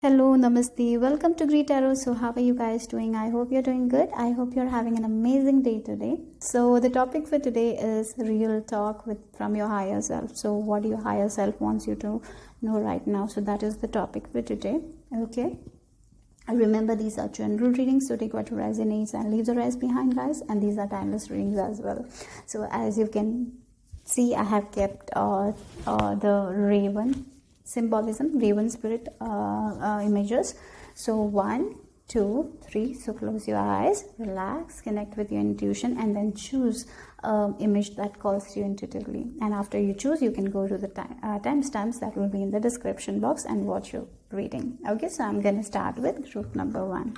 Hello, namaste. Welcome to greetarot. So, how are you guys doing? I hope you're doing good. I hope you're having an amazing day today. So, the topic for today is real talk from your higher self. So, what your higher self wants you to know right now. So, that is the topic for today. Okay. Remember, these are general readings, so take what resonates and leave the rest behind, guys. And these are timeless readings as well. So, as you can see, I have kept the raven symbolism, raven spirit images. So 1, 2, 3. So close your eyes, relax, connect with your intuition, and then choose image that calls you intuitively. And after you choose, you can go to the timestamps that will be in the description box and watch your reading. Okay, so I'm gonna start with group number 1.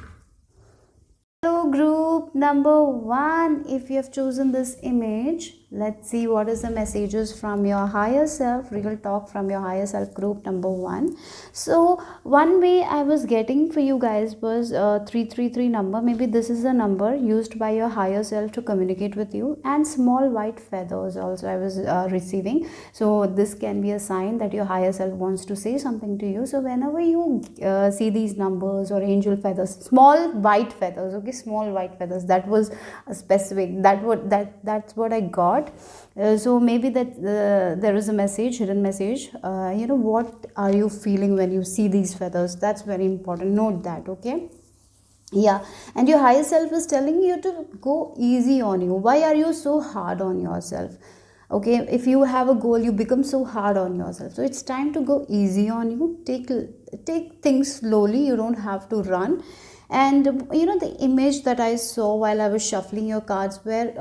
Hello, group number 1. If you have chosen this image, let's see what is the messages from your higher self, real talk from your higher self, group number 1. So one way I was getting for you guys was 333 number. Maybe this is a number used by your higher self to communicate with you, and small white feathers also I was receiving. So this can be a sign that your higher self wants to say something to you. So whenever you see these numbers or angel feathers, small white feathers, okay, small white feathers, that was a specific, that's what I got. So maybe that there is a message, hidden message. What are you feeling when you see these feathers? That's very important. Note that. Okay. Yeah, and your higher self is telling you to go easy on you. Why are you so hard on yourself? Okay, if you have a goal, you become so hard on yourself. So it's time to go easy on you. Take things slowly. You don't have to run. And the image that I saw while I was shuffling your cards, where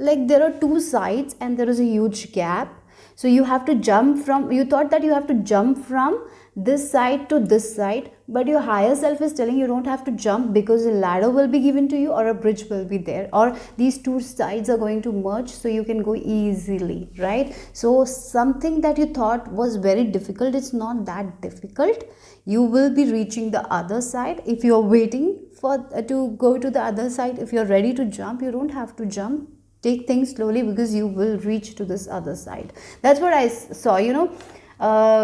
like there are two sides and there is a huge gap. So you have to jump from, you thought that you have to jump from this side to this side, but your higher self is telling you don't have to jump, because a ladder will be given to you or a bridge will be there, or these two sides are going to merge, so you can go easily, right? So something that you thought was very difficult, it's not that difficult. You will be reaching the other side. If you're waiting for to go to the other side, if you're ready to jump, you don't have to jump. Take things slowly, because you will reach to this other side. That's what I saw.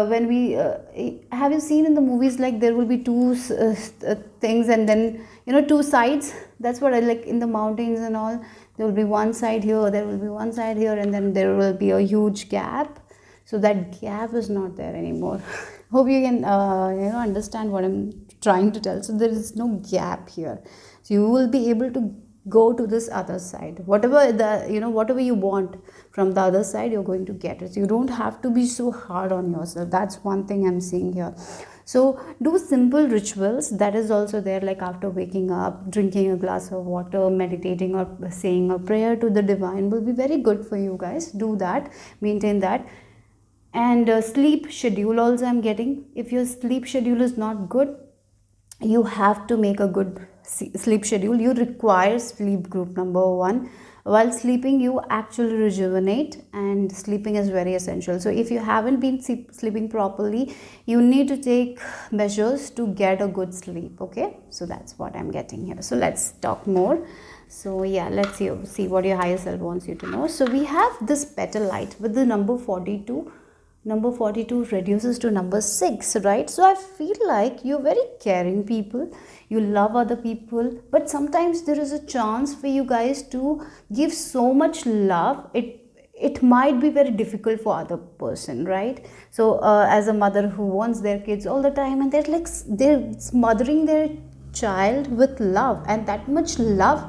When we have you seen in the movies, like there will be two things, and then two sides. That's what I like in the mountains and all. There will be one side here, there will be one side here, and then there will be a huge gap. So that gap is not there anymore. Hope you can understand what I'm trying to tell. So there is no gap here, so you will be able to go to this other side. Whatever you want from the other side, you're going to get it. So you don't have to be so hard on yourself. That's one thing I'm seeing here. So do simple rituals. That is also there, like after waking up, drinking a glass of water, meditating, or saying a prayer to the divine will be very good for you guys. Do that, maintain that. And sleep schedule also I'm getting. If your sleep schedule is not good, you have to make a good sleep schedule. You require sleep, group number 1. While sleeping, you actually rejuvenate, and sleeping is very essential. So if you haven't been sleeping properly, you need to take measures to get a good sleep. Okay, so that's what I'm getting here. So let's talk more. So yeah, let's see what your higher self wants you to know. So we have this petal light with the number 42. Number 42 reduces to number 6, right? So I feel like you're very caring people. You love other people, but sometimes there is a chance for you guys to give so much love. It might be very difficult for other person, right? So as a mother who wants their kids all the time, and they're smothering their child with love, and that much love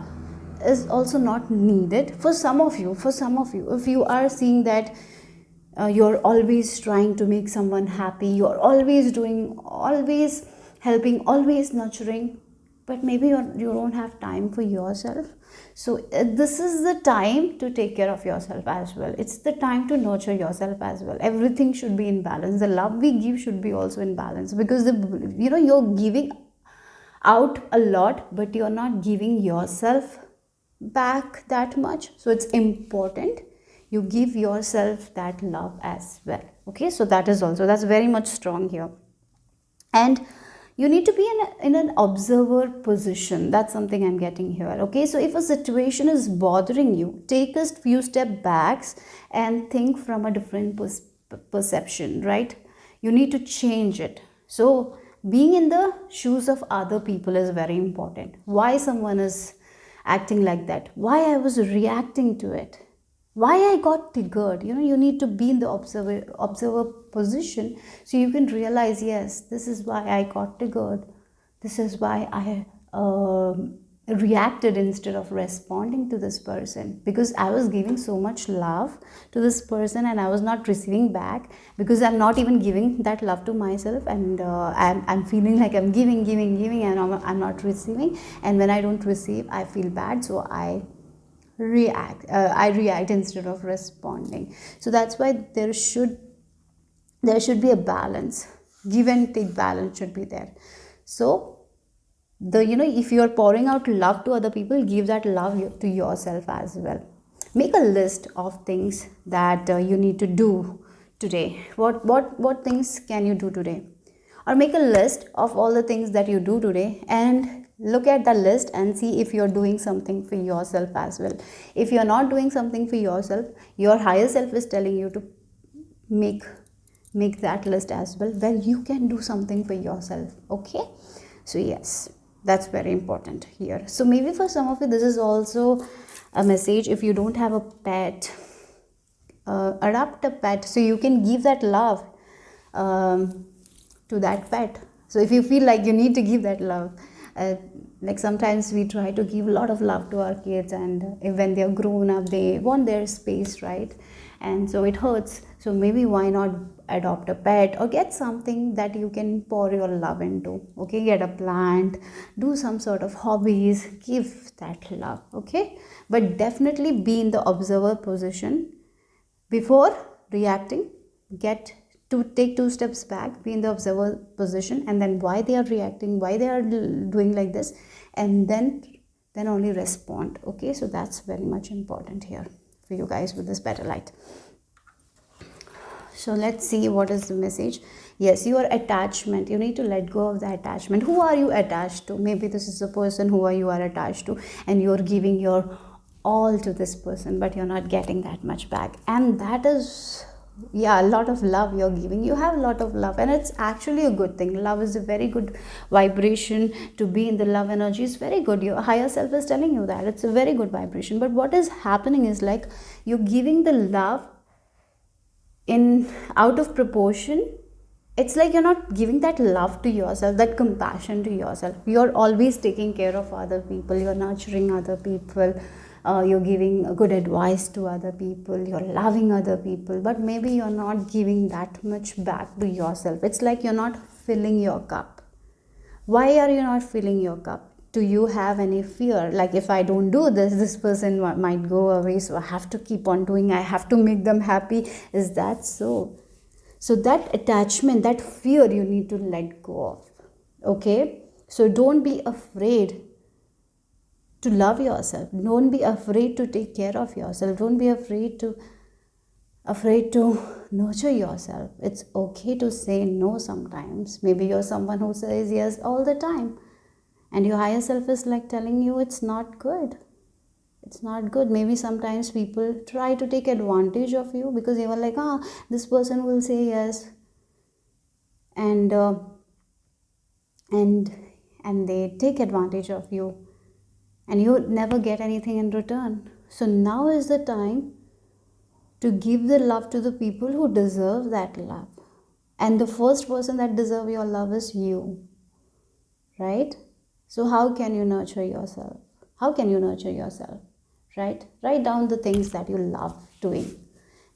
is also not needed for some of you. If you are seeing that you're always trying to make someone happy, you're always helping, always nurturing, but maybe you don't have time for yourself. So this is the time to take care of yourself as well. It's the time to nurture yourself as well. Everything should be in balance. The love we give should be also in balance, because you're giving out a lot, but you're not giving yourself back that much. So it's important you give yourself that love as well. Okay, so that's very much strong here. And you need to be in an observer position. That's something I'm getting here. Okay, so if a situation is bothering you, take a few step backs and think from a different perception, right? You need to change it. So being in the shoes of other people is very important. Why someone is acting like that, why I was reacting to it, why I got triggered. You need to be in the observer position, so you can realize, yes, this is why I got triggered, this is why I reacted instead of responding to this person, because I was giving so much love to this person and I was not receiving back, because I'm not even giving that love to myself, and I'm feeling like I'm giving and I'm not receiving, and when I don't receive I feel bad, so I react instead of responding. So that's why there should be a balance. Give and take balance should be there. So if you are pouring out love to other people, give that love to yourself as well. Make a list of things that you need to do today. What things can you do today? Or make a list of all the things that you do today and look at the list and see if you're doing something for yourself as well. If you're not doing something for yourself, your higher self is telling you to make that list as well, where you can do something for yourself. Okay, so yes, that's very important here. So maybe for some of you this is also a message. If you don't have a pet, adopt a pet, so you can give that love to that pet. So if you feel like you need to give that love, like sometimes we try to give a lot of love to our kids, and when they're grown up they want their space, right? And so it hurts. So maybe why not adopt a pet or get something that you can pour your love into. Okay, get a plant, do some sort of hobbies, give that love. Okay, but definitely be in the observer position before reacting. Take 2 steps back, be in the observer position, and then why they are reacting, why they are doing like this, and then only respond. Okay, so that's very much important here for you guys with this better light. So let's see what is the message. Yes, your attachment, you need to let go of the attachment. Who are you attached to? Maybe this is the person who you are attached to, and you're giving your all to this person, but you're not getting that much back, and that is a lot of love you're giving. You have a lot of love, and it's actually a good thing. Love is a very good vibration. To be in the love energy is very good. Your higher self is telling you that it's a very good vibration. But what is happening is, like, you're giving the love in out of proportion. It's like you're not giving that love to yourself, that compassion to yourself. You're always taking care of other people, you're nurturing other people, you're giving good advice to other people, you're loving other people, but maybe you're not giving that much back to yourself. It's like you're not filling your cup. Why are you not filling your cup? Do you have any fear, like, if I don't do this person might go away, so I have to keep on doing, I have to make them happy? Is that so? So that attachment, that fear, you need to let go of. Okay, so don't be afraid to love yourself. Don't be afraid to take care of yourself. Don't be afraid to nurture yourself. It's okay to say no sometimes. Maybe you're someone who says yes all the time, and your higher self is like telling you it's not good. It's not good. Maybe sometimes people try to take advantage of you, because you are like, this person will say yes, and they take advantage of you, and you never get anything in return. So now is the time to give the love to the people who deserve that love, and the first person that deserve your love is you, right? So how can you nurture yourself? Right? Write down the things that you love doing.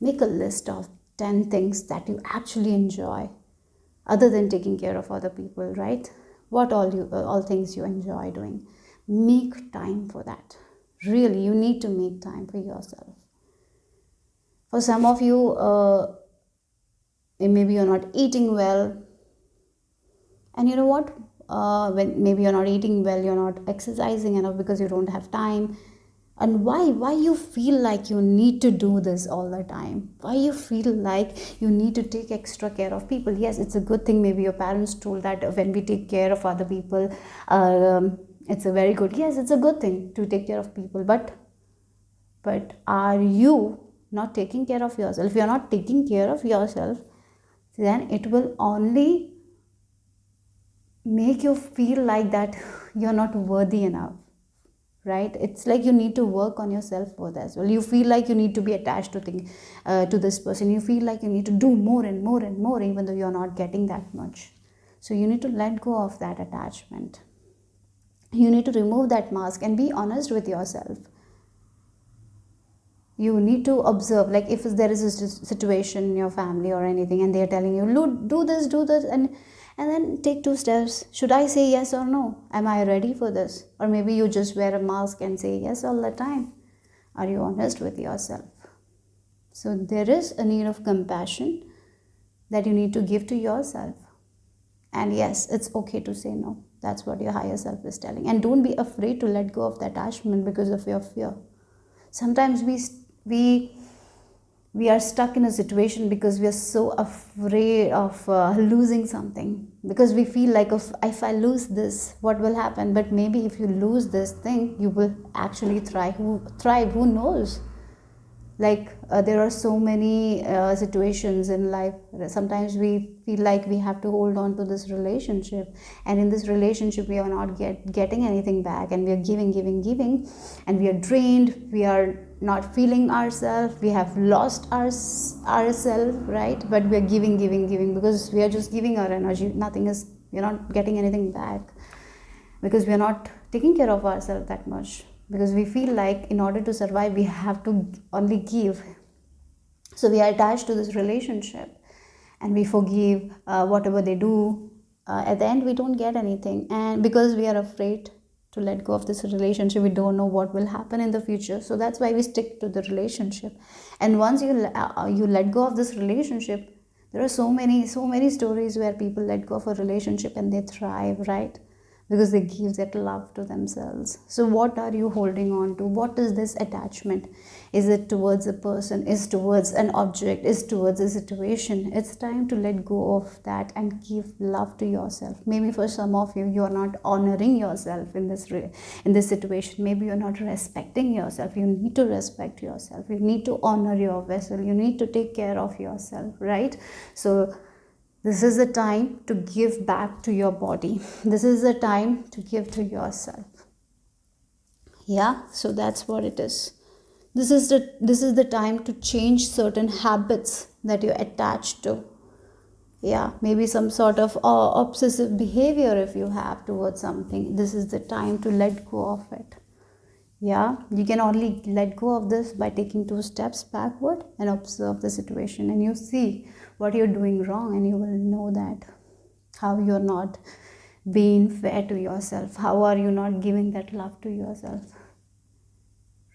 Make a list of 10 things that you actually enjoy, other than taking care of other people, right? What all things you enjoy doing. Make time for that. Really, you need to make time for yourself. For some of you, maybe you're not eating well, and you know what? When maybe you're not eating well, you're not exercising enough because you don't have time. And why you feel like you need to do this all the time? Why you feel like you need to take extra care of people? Yes, it's a good thing. Maybe your parents told that when we take care of other people, it's a very good, yes, it's a good thing to take care of people, but are you not taking care of yourself? If you're not taking care of yourself, then it will only make you feel like that you're not worthy enough, right? It's like you need to work on your self-worth as well. You feel like you need to be attached to this person. You feel like you need to do more and more and more, even though you're not getting that much. So you need to let go of that attachment. You need to remove that mask and be honest with yourself. You need to observe, like if there is a situation in your family or anything, and they are telling you, do this, and then take 2 steps. Should I say yes or no? Am I ready for this? Or maybe you just wear a mask and say yes all the time. Are you honest with yourself? So there is a need of compassion that you need to give to yourself. And yes, it's okay to say no. That's what your higher self is telling. And don't be afraid to let go of the attachment because of your fear. Sometimes we are stuck in a situation because we are so afraid of losing something, because we feel like, if I lose this, what will happen? But maybe if you lose this thing, you will actually thrive. Who knows? Like there are so many situations in life. Sometimes we feel like we have to hold on to this relationship, and in this relationship we are not getting anything back, and we are giving, and we are drained. We are not feeling ourselves. We have lost ourselves, right? But we are giving because we are just giving our energy. We're not getting anything back, because we are not taking care of ourselves that much, because we feel like in order to survive we have to only give. So we are attached to this relationship, and we forgive whatever they do. At the end we don't get anything, and because we are afraid to let go of this relationship, we don't know what will happen in the future. So that's why we stick to the relationship. And once you let go of this relationship, there are so many stories where people let go of a relationship and they thrive, right? Because they give that love to themselves. So what are you holding on to? What is this attachment? Is it towards a person? Is it towards an object? Is it towards a situation? It's time to let go of that and give love to yourself. Maybe for some of you, you are not honoring yourself in this situation. Maybe you're not respecting yourself. You need to respect yourself. You need to honor your vessel. You need to take care of yourself, right? So this is the time to give back to your body. This is the time to give to yourself. Yeah, so that's what it is. This is the time to change certain habits that you're attached to. Yeah, maybe some sort of obsessive behavior if you have towards something. This is the time to let go of it. Yeah, you can only let go of this by taking 2 steps backward and observe the situation, and you see what you're doing wrong, and you will know that how you're not being fair to yourself. How are you not giving that love to yourself?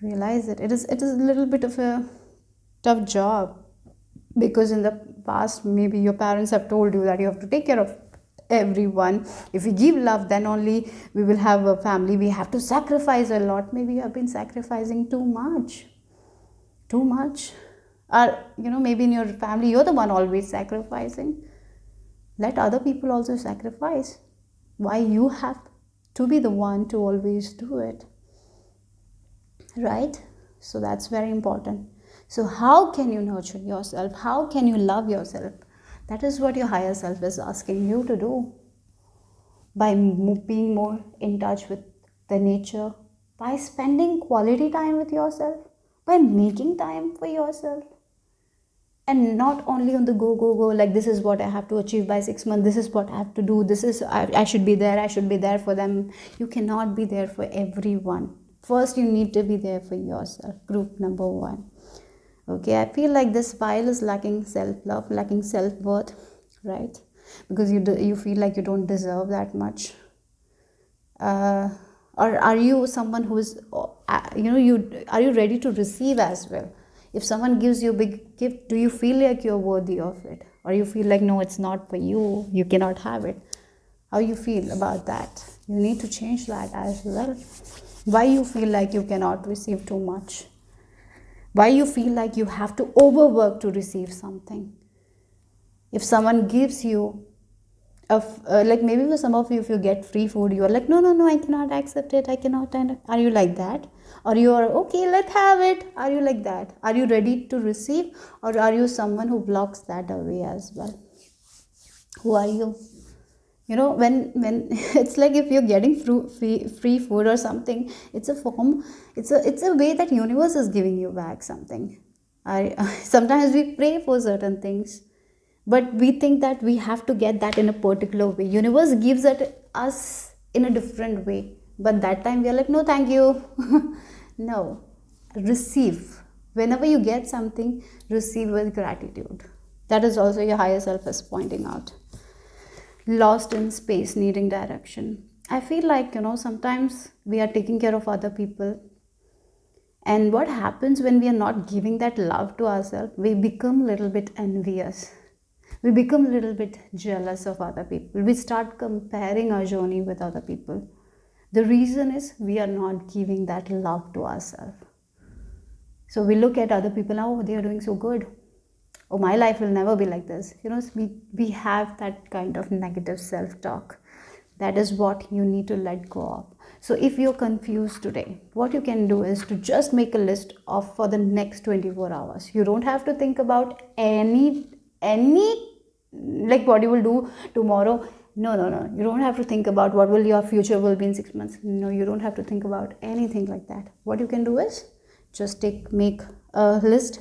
Realize it. It is a little bit of a tough job, because in the past maybe your parents have told you that you have to take care of everyone. If we give love, then only we will have a family. We have to sacrifice a lot. Maybe you have been sacrificing too much, or maybe in your family you're the one always sacrificing. Let other people also sacrifice. Why you have to be the one to always do it, right? So that's very important. So how can you nurture yourself? How can you love yourself? That is what your higher self is asking you to do. By being more in touch with the nature, by spending quality time with yourself, by making time for yourself, and not only on the go, like this is what I have to achieve by 6 months, this is what I have to do, I should be there for them. You cannot be there for everyone. First, you need to be there for yourself. Group number 1. Okay, I feel like this pile is lacking self-love, lacking self-worth, right? Because you feel like you don't deserve that much. Or are you someone who is, are you ready to receive as well? If someone gives you a big gift, do you feel like you're worthy of it? Or you feel like, no, it's not for you, you cannot have it? How you feel about that? You need to change that as well. Why you feel like you cannot receive too much? Why you feel like you have to overwork to receive something? If someone gives you like maybe for some of you, if you get free food, you are like, no, I cannot accept it, I cannot. Are you like that? Or you are, okay, let's have it? Are you like that? Are you ready to receive? Or are you someone who blocks that away as well? Who are you? When it's like if you're getting free food or something, it's a form, it's a way that universe is giving you back something. I Sometimes we pray for certain things, but we think that we have to get that in a particular way. Universe gives it us in a different way, but that time we are like, no thank you. No, receive. Whenever you get something, receive with gratitude. That is also your higher self is pointing out. Lost in space, needing direction. I feel like, sometimes we are taking care of other people, and what happens when we are not giving that love to ourselves, we become a little bit envious, we become a little bit jealous of other people, we start comparing our journey with other people. The reason is we are not giving that love to ourselves. So we look at other people, oh, they are doing so good, oh, my life will never be like this. We have that kind of negative self-talk. That is what you need to let go of. So if you're confused today, what you can do is to just make a list of for the next 24 hours. You don't have to think about any like what you will do tomorrow. No. You don't have to think about what will your future will be in 6 months. No, you don't have to think about anything like that. What you can do is just make a list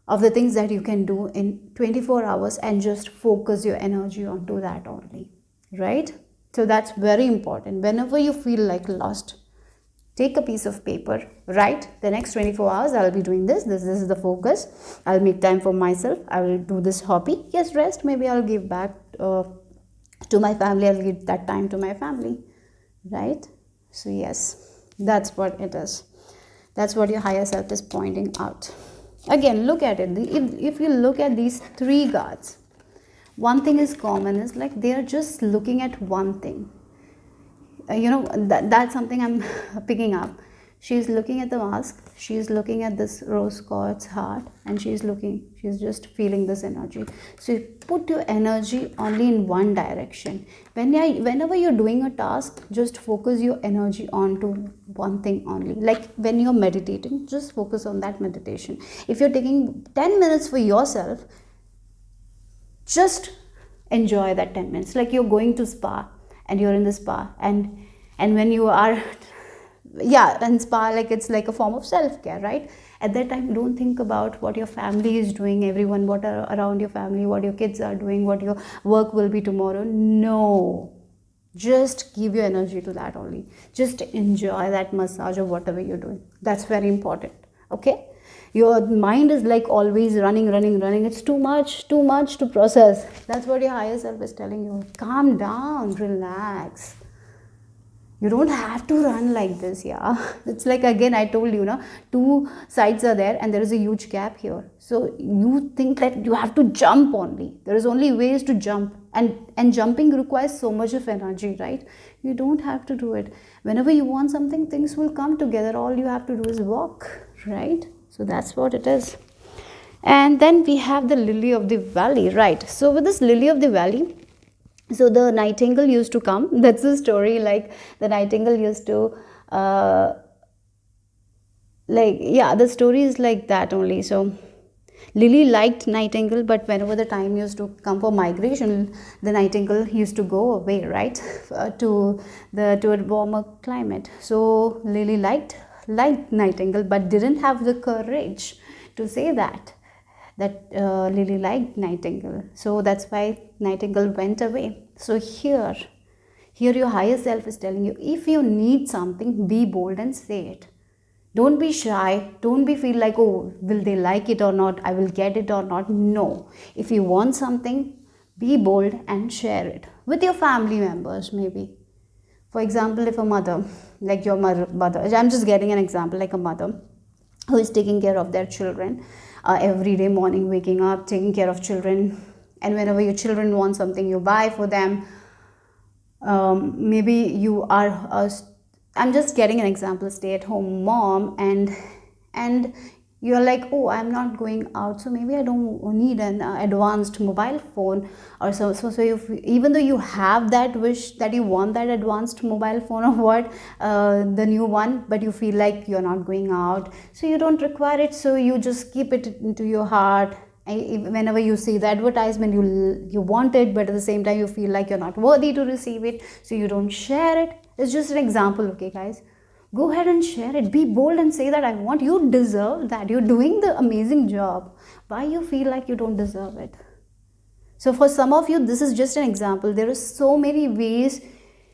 of the things that you can do in 24 hours and just focus your energy onto that only, right? So that's very important. Whenever you feel like lost, take a piece of paper, write the next 24 hours I'll be doing this is the focus, I'll make time for myself, I will do this hobby, yes, rest maybe I'll give back to my family, I'll give that time to my family, right? So yes, that's what it is. That's what your higher self is pointing out. Again, look at it. If you look at these three gods, one thing is common, is like they are just looking at one thing. That's something I'm picking up. She's looking at the mask, she's looking at this rose quartz heart, and she's just feeling this energy. So you put your energy only in one direction. Whenever you're doing a task, just focus your energy onto one thing only. Like when you're meditating, just focus on that meditation. If you're taking 10 minutes for yourself, just enjoy that 10 minutes. Like you're going to spa and you're in the spa, and when you are and spa, like it's like a form of self-care, right? At that time, don't think about what your family is doing, everyone, what are around your family, what your kids are doing, what your work will be tomorrow. No, just give your energy to that only. Just enjoy that massage or whatever you're doing. That's very important. Okay, your mind is like always running. It's too much to process. That's what your higher self is telling you. Calm down, relax. You don't have to run like this. It's like, again, I told you, two sides are there and there is a huge gap here. So you think that you have to jump only. There is only ways to jump, and jumping requires so much of energy, right? You don't have to do it. Whenever you want something, things will come together. All you have to do is walk, right? So that's what it is. And then we have the lily of the valley, right? So with this lily of the valley, so the nightingale used to come. That's the story. Like the nightingale used to the story is like that only. So Lily liked nightingale, but whenever the time used to come for migration, the nightingale used to go away, right? To a warmer climate. So Lily liked nightingale, but didn't have the courage to say that Lily liked nightingale. So that's why nightingale went away. So here your higher self is telling you, if you need something, be bold and say it. Don't be shy. Don't be feel like, oh, will they like it or not? I will get it or not. No. If you want something, be bold and share it with your family members, maybe. For example, if a mother, like your mother, I'm just getting an example, like a mother who is taking care of their children every day morning, waking up, taking care of children, and whenever your children want something, you buy for them. Maybe you are I'm just getting an example, stay-at-home mom, and you're like, oh, I'm not going out, so maybe I don't need an advanced mobile phone or so. Even though you have that wish that you want that advanced mobile phone or what, the new one, but you feel like you're not going out, so you don't require it, so you just keep it into your heart Whenever you see the advertisement, you want it, but at the same time you feel like you're not worthy to receive it, so you don't share it. It's just an example, okay guys? Go ahead and share it. Be bold and say that I want. You deserve that. You're doing the amazing job. Why you feel like you don't deserve it? So for some of you, this is just an example. There are so many ways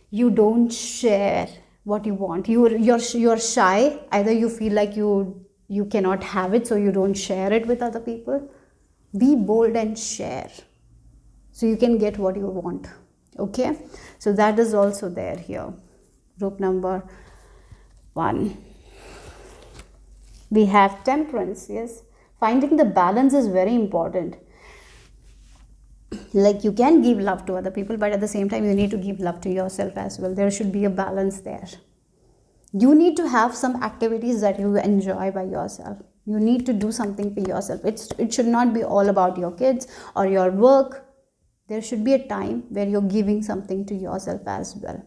you don't share what you want. You're shy. Either you feel like you cannot have it, so you don't share it with other people. Be bold and share, so you can get what you want. Okay, so that is also there here. Group number 1. We have temperance. Yes, finding the balance is very important. Like, you can give love to other people, but at the same time you need to give love to yourself as well. There should be a balance there. You need to have some activities that you enjoy by yourself. You need to do something for yourself. It should not be all about your kids or your work. There should be a time where you're giving something to yourself as well,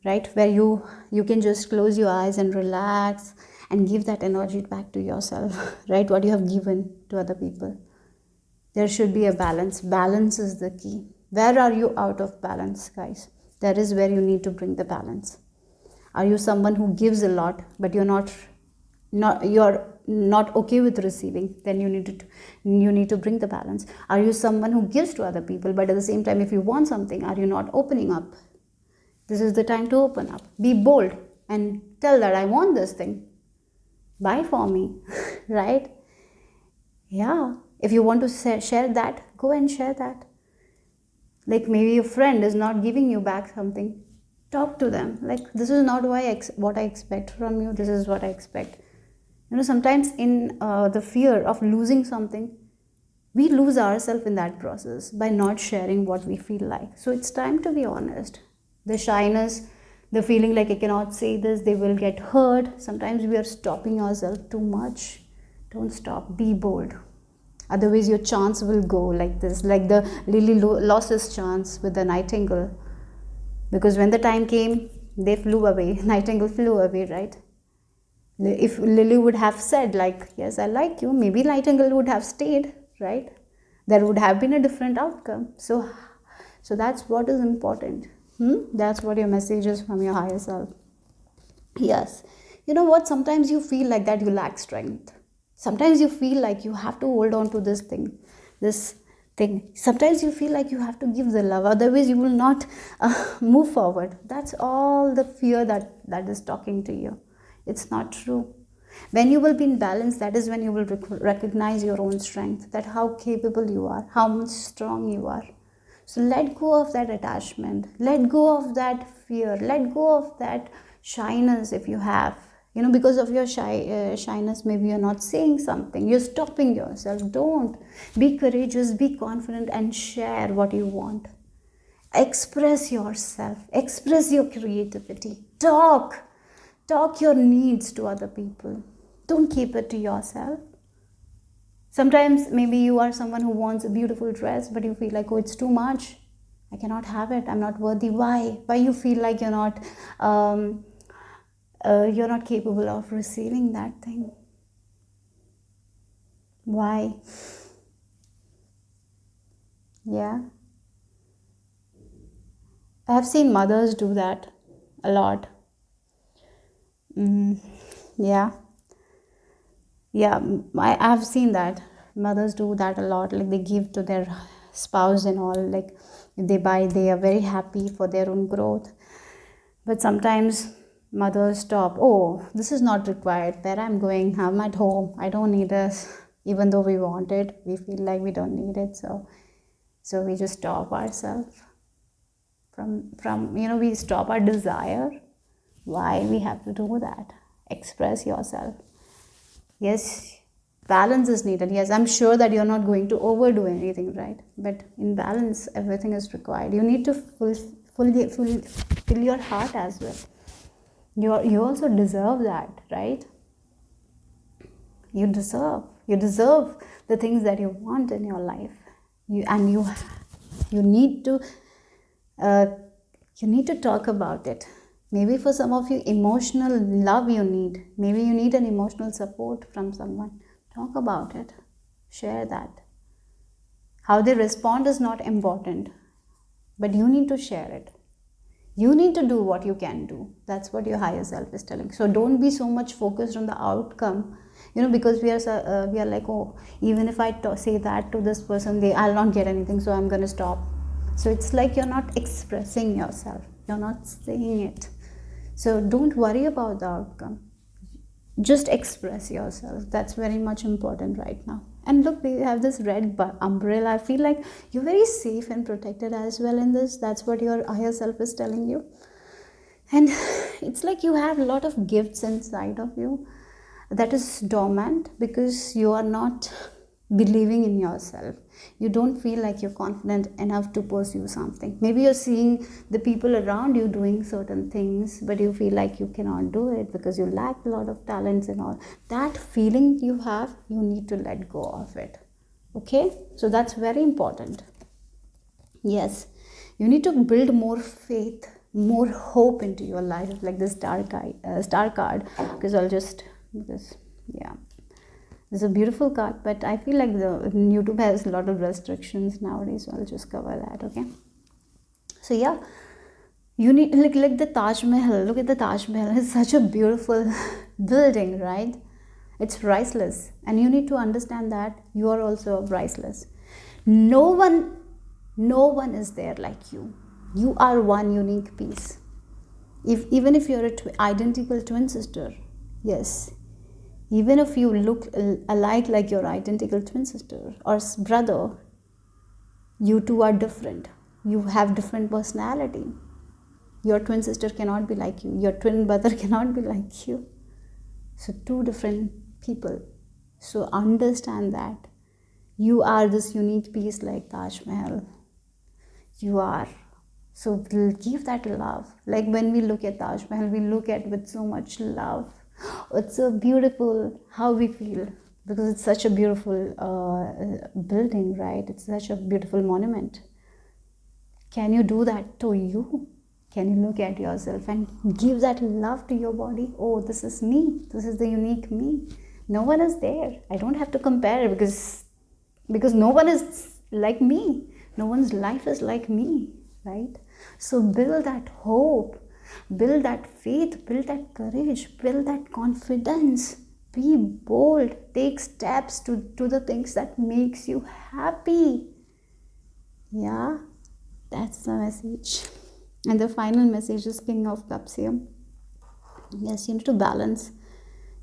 right? Where you can just close your eyes and relax and give that energy back to yourself, right? What you have given to other people. There should be a balance. Balance is the key. Where are you out of balance, guys? That is where you need to bring the balance. Are you someone who gives a lot, but you're not okay with receiving? Then you need to bring the balance. Are you someone who gives to other people, but at the same time, if you want something, are you not opening up? This is the time to open up. Be bold and tell that I want this thing. Buy for me, right? Yeah. If you want to share that, go and share that. Like, maybe your friend is not giving you back something. Talk to them. Like, this is not what I expect from you. This is what I expect. Sometimes in the fear of losing something, we lose ourselves in that process by not sharing what we feel like. So it's time to be honest. The shyness, the feeling like I cannot say this, they will get hurt. Sometimes we are stopping ourselves too much. Don't stop. Be bold. Otherwise, your chance will go like this, like the lily lost his chance with the nightingale. Because when the time came, they flew away. Nightingale flew away, right? If Lily would have said, like, yes, I like you, maybe Nightingale would have stayed, right? There would have been a different outcome. So that's what is important. That's what your message is from your higher self. Yes. You know what? Sometimes you feel like that you lack strength. Sometimes you feel like you have to hold on to this thing. Sometimes you feel like you have to give the love, otherwise you will not move forward. That's all the fear that is talking to you. It's not true. When you will be in balance, that is when you will recognize your own strength, that how capable you are, how much strong you are. So let go of that attachment, let go of that fear, let go of that shyness if you have. Because of your shyness, maybe you're not saying something, you're stopping yourself. Don't. Be courageous, be confident, and share what you want. Express yourself, express your creativity. Talk your needs to other people. Don't keep it to yourself. Sometimes maybe you are someone who wants a beautiful dress, but you feel like, oh, it's too much. I cannot have it. I'm not worthy. Why you feel like you're not capable of receiving that thing? Why? Yeah. I have seen mothers do that a lot. Yeah. I have seen that mothers do that a lot. Like, they give to their spouse and all. Like, if they buy, they are very happy for their own growth. But sometimes mothers stop. Oh, this is not required. Where I'm going, I'm at home. I don't need this. Even though we want it, we feel like we don't need it. So we just stop ourselves from we stop our desire. Why we have to do that? Express yourself. Yes, balance is needed. Yes, I'm sure that you're not going to overdo anything, right? But in balance, everything is required. You need to fill your heart as well. You also deserve that, right? You deserve the things that you want in your life. You need to talk about it. Maybe for some of you, emotional love you need. Maybe you need an emotional support from someone. Talk about it. Share that. How they respond is not important, but you need to share it. You need to do what you can do. That's what your higher self is telling. So don't be so much focused on the outcome, because we are like, oh, even if I say that to this person, I'll not get anything, so I'm going to stop. So it's like you're not expressing yourself. You're not saying it. So don't worry about the outcome. Just express yourself. That's very much important right now. And look, we have this red umbrella. I feel like you're very safe and protected as well in this. That's what your higher self is telling you. And it's like you have a lot of gifts inside of you that is dormant because you are not believing in yourself. You don't feel like you're confident enough to pursue something. Maybe you're seeing the people around you doing certain things, but you feel like you cannot do it because you lack a lot of talents and all. That feeling you have, you need to let go of it. Okay? So that's very important. Yes, you need to build more faith, more hope into your life, like this star card. It's a beautiful card, but I feel like the YouTube has a lot of restrictions nowadays, so I'll just cover that. Okay. So yeah, you need like the Taj Mahal. Look at the Taj Mahal. It's such a beautiful building, right? It's priceless, and you need to understand that you are also priceless. No one is there like you. You are one unique piece. Even if you're identical twin sister, yes. Even if you look alike like your identical twin sister or brother, you two are different. You have different personality. Your twin sister cannot be like you. Your twin brother cannot be like you. So two different people. So understand that. You are this unique piece like Taj Mahal. You are. So give that love. Like when we look at Taj Mahal, we look at with so much love. It's so beautiful how we feel because it's such a beautiful building, right? It's such a beautiful monument. Can you do that to you? Can you look at yourself and give that love to your body? Oh, this is me. This is the unique me. No one is there. I don't have to compare because no one is like me. No one's life is like me, right? So build that hope. Build that faith, build that courage, build that confidence. Be bold. Take steps to the things that makes you happy. Yeah, that's the message. And the final message is King of Cups here. Yes, you need to balance.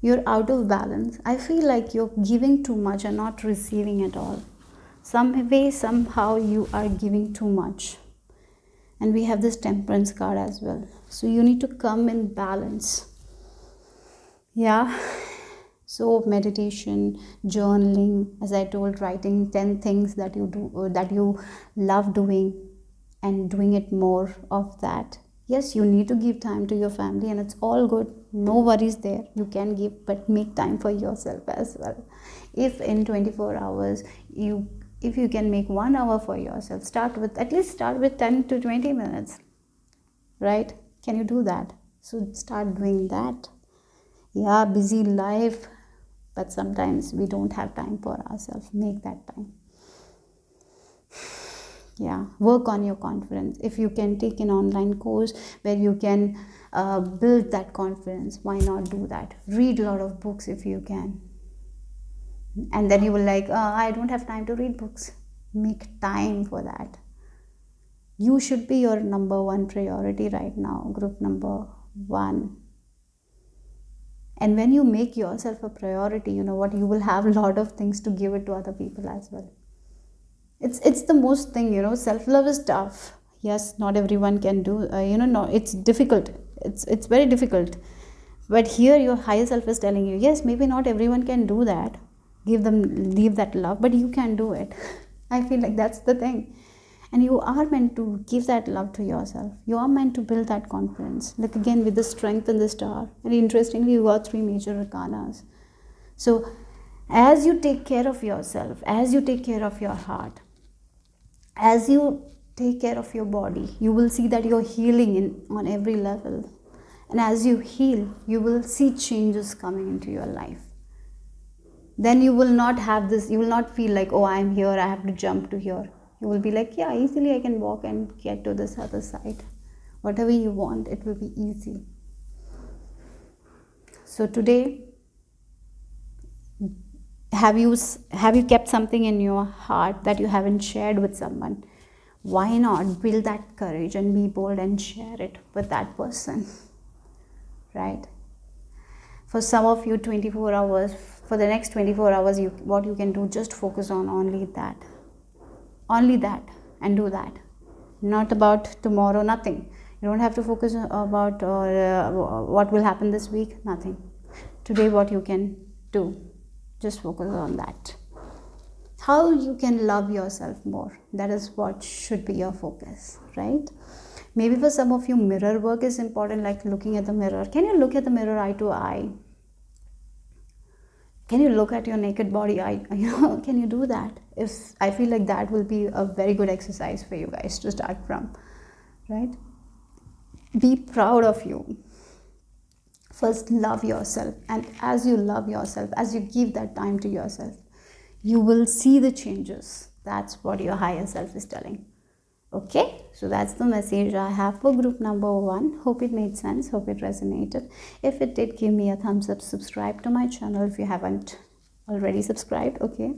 You're out of balance. I feel like you're giving too much and not receiving at all. Somehow you are giving too much. And we have this Temperance card as well. So you need to come in balance. Yeah. So meditation, journaling, as I told, writing 10 things that you do, that you love doing, and doing it more of that. Yes, you need to give time to your family, and it's all good. No worries there. You can give, but make time for yourself as well. If in 24 hours if you can make 1 hour for yourself, at least start with 10 to 20 minutes, right? Can you do that? So start doing that. Yeah, busy life, but sometimes we don't have time for ourselves. Make that time. Yeah, work on your confidence. If you can take an online course where you can build that confidence, why not do that? Read a lot of books if you can. And then you will I don't have time to read books. Make time for that. You should be your number one priority right now, group number 1. And when you make yourself a priority, you know what, you will have a lot of things to give it to other people as well. It's the most thing, self-love is tough. Yes, not everyone can do, no, it's difficult. It's very difficult. But here your higher self is telling you, yes, maybe not everyone can do that. Leave that love, but you can do it. I feel like that's the thing. And you are meant to give that love to yourself. You are meant to build that confidence. Like again, with the Strength and the Star. And interestingly, you got 3 major arcanas. So as you take care of yourself, as you take care of your heart, as you take care of your body, you will see that you're healing on every level. And as you heal, you will see changes coming into your life. then you will not have this, you will not feel like, oh, I'm here, I have to jump to here. You will be like, yeah, easily I can walk and get to this other side. Whatever you want, it will be easy. So today, have you kept something in your heart that you haven't shared with someone? Why not build that courage and be bold and share it with that person, right? For some of you, 24 hours, for the next 24 hours, what you can do, just focus on only that, and do that. Not about tomorrow, nothing. You don't have to focus about what will happen this week, nothing. Today, what you can do, just focus on that. How you can love yourself more, that is what should be your focus, right? Maybe for some of you, mirror work is important, like looking at the mirror. Can you look at the mirror eye to eye? Can you look at your naked body? Can you do that? If I feel like that will be a very good exercise for you guys to start from, right? Be proud of you. First, love yourself. And as you love yourself, as you give that time to yourself, you will see the changes. That's what your higher self is telling. Okay, so that's the message I have for group number 1. Hope it made sense, hope it resonated. If it did, give me a thumbs up, subscribe to my channel if you haven't already subscribed, okay?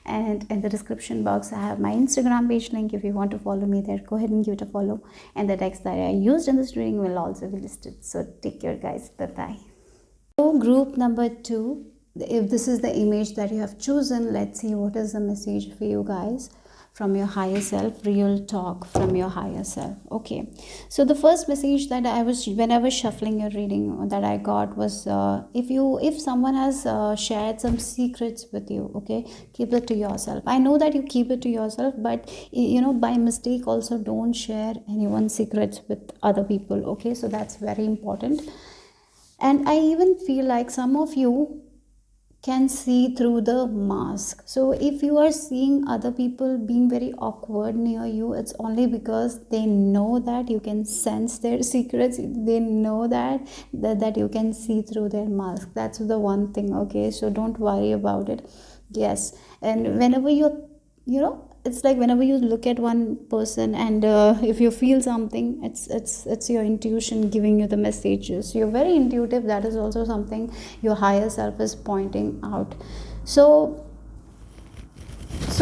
And in the description box, I have my Instagram page link. If you want to follow me there, go ahead and give it a follow. And the text that I used in this reading will also be listed. So take care, guys. Bye-bye. So group number 2, if this is the image that you have chosen, let's see what is the message for you guys from your higher self. Real talk from your higher self. Okay, so the first message that when I was shuffling your reading, that I got was, if someone has shared some secrets with you, okay, keep it to yourself. I know that you keep it to yourself, but by mistake also don't share anyone's secrets with other people, okay? So that's very important. And I even feel like some of you can see through the mask. So if you are seeing other people being very awkward near you, it's only because they know that you can sense their secrets. They know that you can see through their mask. That's the one thing, okay? So don't worry about it. Yes, and whenever it's like whenever you look at one person and if you feel something, it's your intuition giving you the messages. You're very intuitive. That is also something your higher self is pointing out. So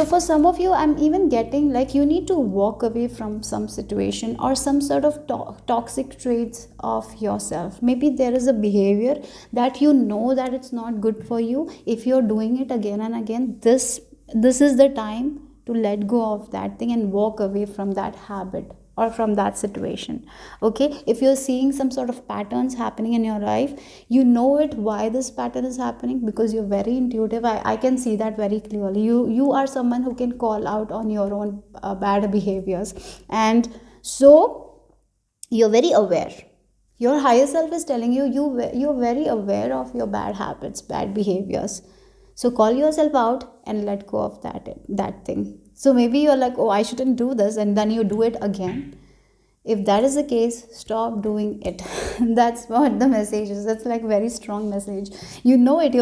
for some of you, I'm even getting like you need to walk away from some situation or some sort of toxic traits of yourself. Maybe there is a behavior that that it's not good for you. If you're doing it again and again, this is the time to let go of that thing and walk away from that habit or from that situation, okay? If you're seeing some sort of patterns happening in your life, why this pattern is happening, because you're very intuitive. I can see that very clearly. You are someone who can call out on your own bad behaviors, and so you're very aware. Your higher self is telling you're very aware of your bad habits, bad behaviors. So call yourself out and let go of that thing. So maybe you're like, oh, I shouldn't do this, and then you do it again. If that is the case, stop doing it. That's what the message is. That's like very strong message. You're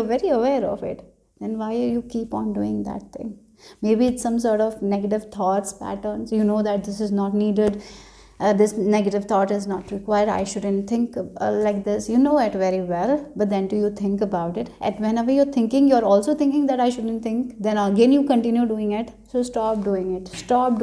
very aware of it. Then why you keep on doing that thing? Maybe it's some sort of negative thoughts, patterns. You know that this is not needed. This negative thought is not required. I shouldn't think like this. You know it very well, but then do you think about it? And whenever you're thinking, you're also thinking that I shouldn't think. Then again, you continue doing it. So stop doing it. Stop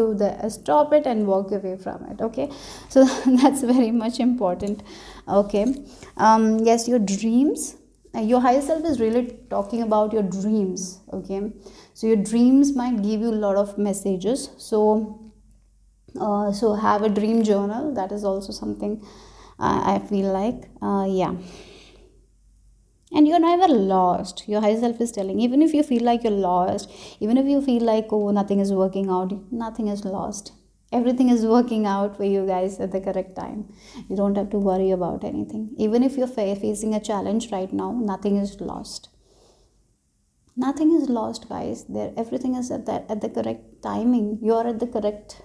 it and walk away from it. Okay. So that's very much important. Okay. Yes, your dreams. Your higher self is really talking about your dreams. Okay. So your dreams might give you a lot of messages. So have a dream journal. That is also something I feel like, yeah. And you're never lost. Your higher self is telling, even if you feel like you're lost, even if you feel like, oh, nothing is working out, nothing is lost. Everything is working out for you guys at the correct time. You don't have to worry about anything. Even if you're facing a challenge right now, nothing is lost. Nothing is lost, guys. Everything is at the correct timing. You're at the correct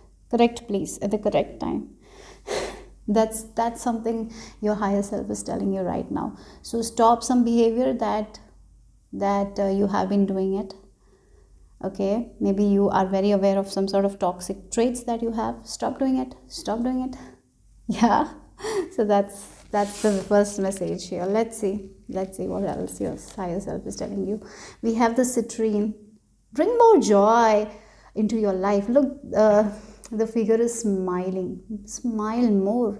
place at the correct time. That's something your higher self is telling you right now. So stop some behavior that that you have been doing it. Okay, maybe you are very aware of some sort of toxic traits that you have. Stop doing it. Stop doing it. Yeah. So that's the first message here. Let's see what else your higher self is telling you. We have the citrine. Bring more joy into your life. Look, the figure is smiling. Smile more.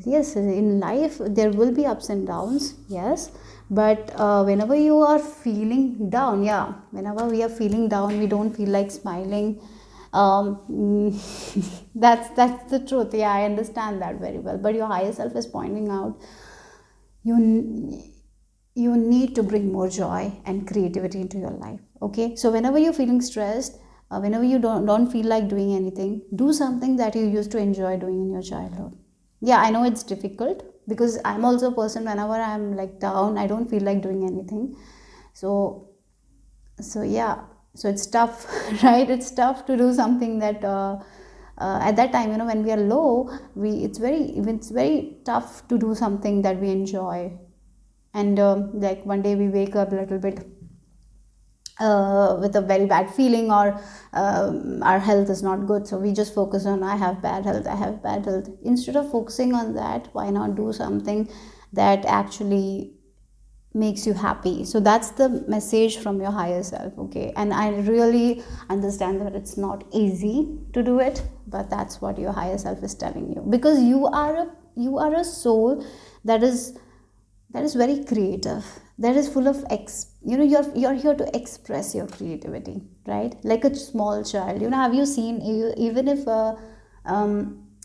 Yes, in life there will be ups and downs, yes, but whenever you are feeling down, yeah, whenever we are feeling down, we don't feel like smiling. um, that's the truth. Yeah, I understand that very well, but your higher self is pointing out you you need to bring more joy and creativity into your life. Okay, so whenever you're feeling stressed, whenever you don't feel like doing anything, do something that you used to enjoy doing in your childhood. Yeah, I know it's difficult, because I'm also a person, whenever I'm like down, I don't feel like doing anything. So yeah, so it's tough. Right, it's tough to do something that at that time, when we are low, it's very tough to do something that we enjoy. And like one day we wake up a little bit with a very bad feeling, or our health is not good, so we just focus on I have bad health, I have bad health. Instead of focusing on that, why not do something that actually makes you happy? So that's the message from your higher self. Okay, and I really understand that it's not easy to do it, but that's what your higher self is telling you, because you are a soul that is very creative, that is full of you're here to express your creativity, right? Like a small child. Have you seen, even if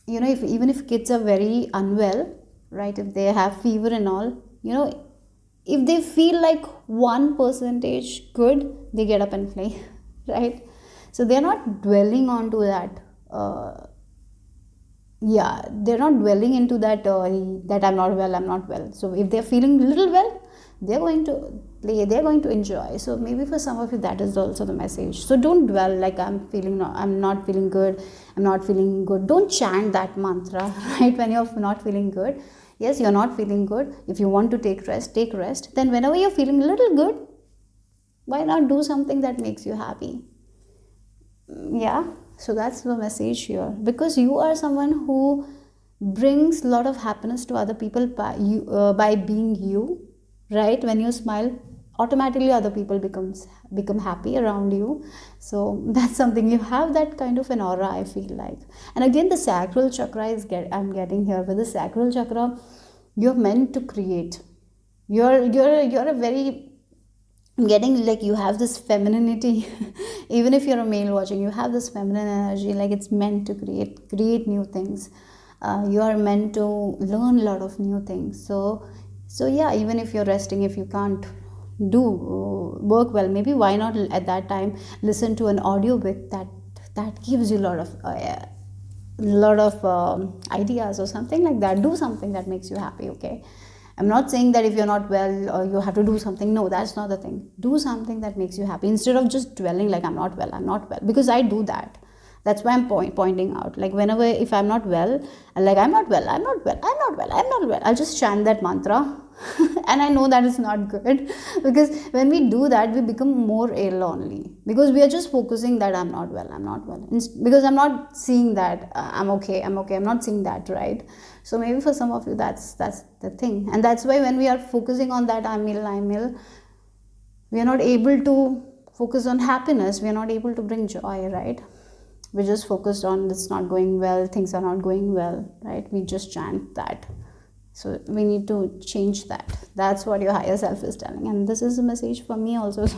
if even if kids are very unwell, right, if they have fever and all, if they feel like 1% good, they get up and play. Right? So they're not dwelling onto that. Yeah, they're not dwelling into that I'm not well. So if they're feeling little well, they're going to play, they're going to enjoy. So maybe for some of you, that is also the message. So don't dwell like I'm not feeling good, I'm not feeling good. Don't chant that mantra. Right, when you're not feeling good. Yes, you're not feeling good. If you want to take rest. Then whenever you're feeling a little good, why not do something that makes you happy? Yeah, so that's the message here, because you are someone who brings a lot of happiness to other people by being you. Right, when you smile, automatically other people become happy around you. So that's something, you have that kind of an aura, I feel like. And again, the sacral chakra I'm getting here. With the sacral chakra, you're meant to create. You're a very, I'm getting like you have this femininity. Even if you're a male watching, you have this feminine energy, like it's meant to create new things. You are meant to learn a lot of new things. So yeah, even if you're resting, if you can't do work well, maybe why not at that time listen to an audiobook that gives you a lot of ideas or something like that. Do something that makes you happy. Okay, I'm not saying that if you're not well or you have to do something. No, that's not the thing. Do something that makes you happy, instead of just dwelling like I'm not well, because I do that. That's why I'm pointing out, like whenever, if I'm not well, like I'm not well, I'll just chant that mantra. And I know that is not good, because when we do that, we become more ill only, because we are just focusing that I'm not well, because I'm not seeing that I'm okay, I'm not seeing that, right? So maybe for some of you, that's the thing. And that's why when we are focusing on that I'm ill, we are not able to focus on happiness, we are not able to bring joy, right? We're just focused on this not going well, things are not going well, right? We just chant that. So we need to change that. That's what your higher self is telling. And this is a message for me also.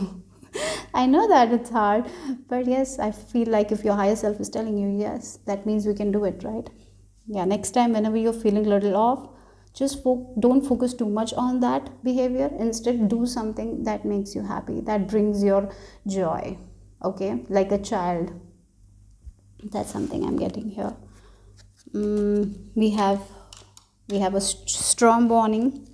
I know that it's hard, but yes, I feel like if your higher self is telling you, yes, that means we can do it, right? Yeah, next time whenever you're feeling a little off, just don't focus too much on that behavior. Instead, do something that makes you happy, that brings your joy. Okay, like a child. That's something I'm getting here. We have a strong warning,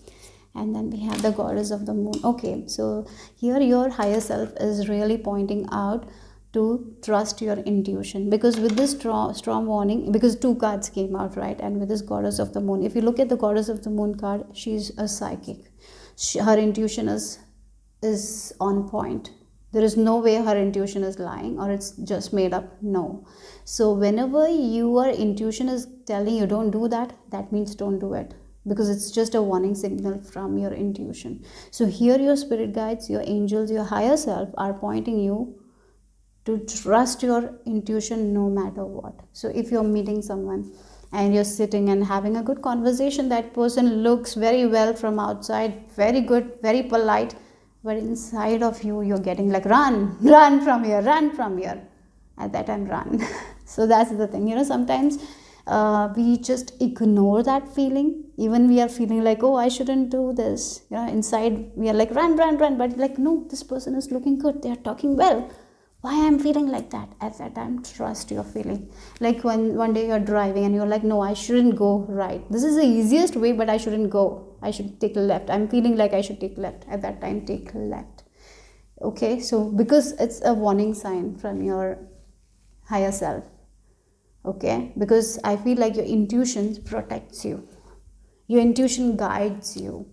and then we have the goddess of the moon. Okay, so here your higher self is really pointing out to trust your intuition, because with this strong warning, because two cards came out, right? And with this goddess of the moon, if you look at the goddess of the moon card, she's a psychic. Her intuition is is on point. There is no way her intuition is lying or it's just made up. No. So whenever your intuition is telling you don't do that, that means don't do it, because it's just a warning signal from your intuition. So here your spirit guides, your angels, your higher self are pointing you to trust your intuition no matter what. So if you're meeting someone and you're sitting and having a good conversation, that person looks very well from outside, very good, very polite, but inside of you, you're getting like, run from here, run from here. At that time, run. So that's the thing, sometimes we just ignore that feeling. Even we are feeling like, oh, I shouldn't do this. Inside we are like, run, but like, no, this person is looking good, they are talking well. Why I'm feeling like that? At that time, trust your feeling. Like when one day you're driving and you're like, no, I shouldn't go right. This is the easiest way, but I shouldn't go. I should take left. I'm feeling like I should take left. At that time, take left. Okay, so because it's a warning sign from your higher self. Okay, because I feel like your intuition protects you. Your intuition guides you.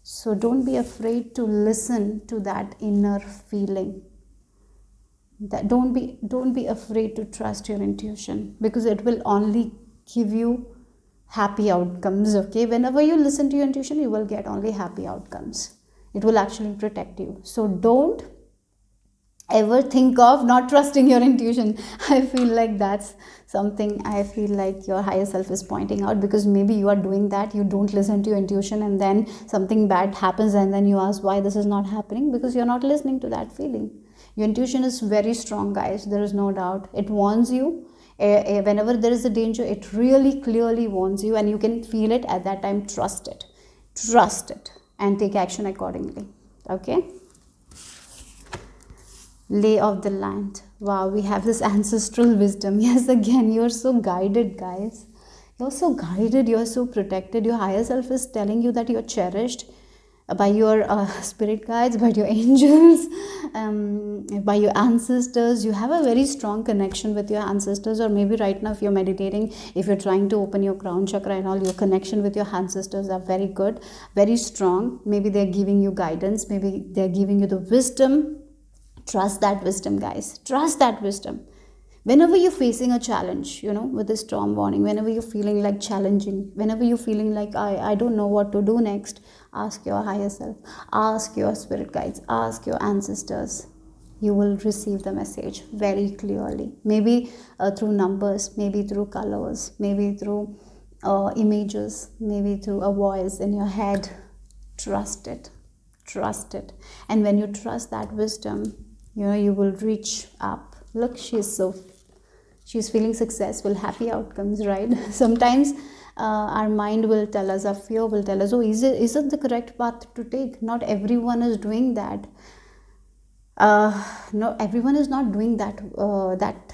So don't be afraid to listen to that inner feeling. That don't be afraid to trust your intuition, because it will only give you happy outcomes. Okay, whenever you listen to your intuition, you will get only happy outcomes. It will actually protect you. So don't ever think of not trusting your intuition. I feel like that's something I feel like your higher self is pointing out, because maybe you are doing that. You don't listen to your intuition and then something bad happens and then you ask why this is not happening, because you're not listening to that feeling. Your intuition is very strong, guys. There is no doubt. It warns you. Whenever there is a danger, it really clearly warns you, and you can feel it at that time. Trust it. Trust it and take action accordingly. Okay? Lay of the land. Wow, we have this ancestral wisdom. Yes, again, you're so guided, guys. You're so guided. You're so protected. Your higher self is telling you that you're cherished by your spirit guides, by your angels, by your ancestors. You have a very strong connection with your ancestors. Or maybe right now, if you're meditating, if you're trying to open your crown chakra and all, your connection with your ancestors are very good, very strong. Maybe they're giving you guidance. Maybe they're giving you the wisdom. Trust that wisdom, guys. Trust that wisdom. Whenever you're facing a challenge, with a storm warning, whenever you're feeling like challenging, whenever you're feeling like, I don't know what to do next, ask your higher self, ask your spirit guides, ask your ancestors. You will receive the message very clearly. Maybe through numbers, maybe through colors, maybe through images, maybe through a voice in your head. Trust it. Trust it. And when you trust that wisdom, you will reach up. Look, she's feeling successful, happy outcomes, right? Sometimes our mind will tell us, our fear will tell us, oh, is it the correct path to take? Not everyone is doing that. No, everyone is not doing that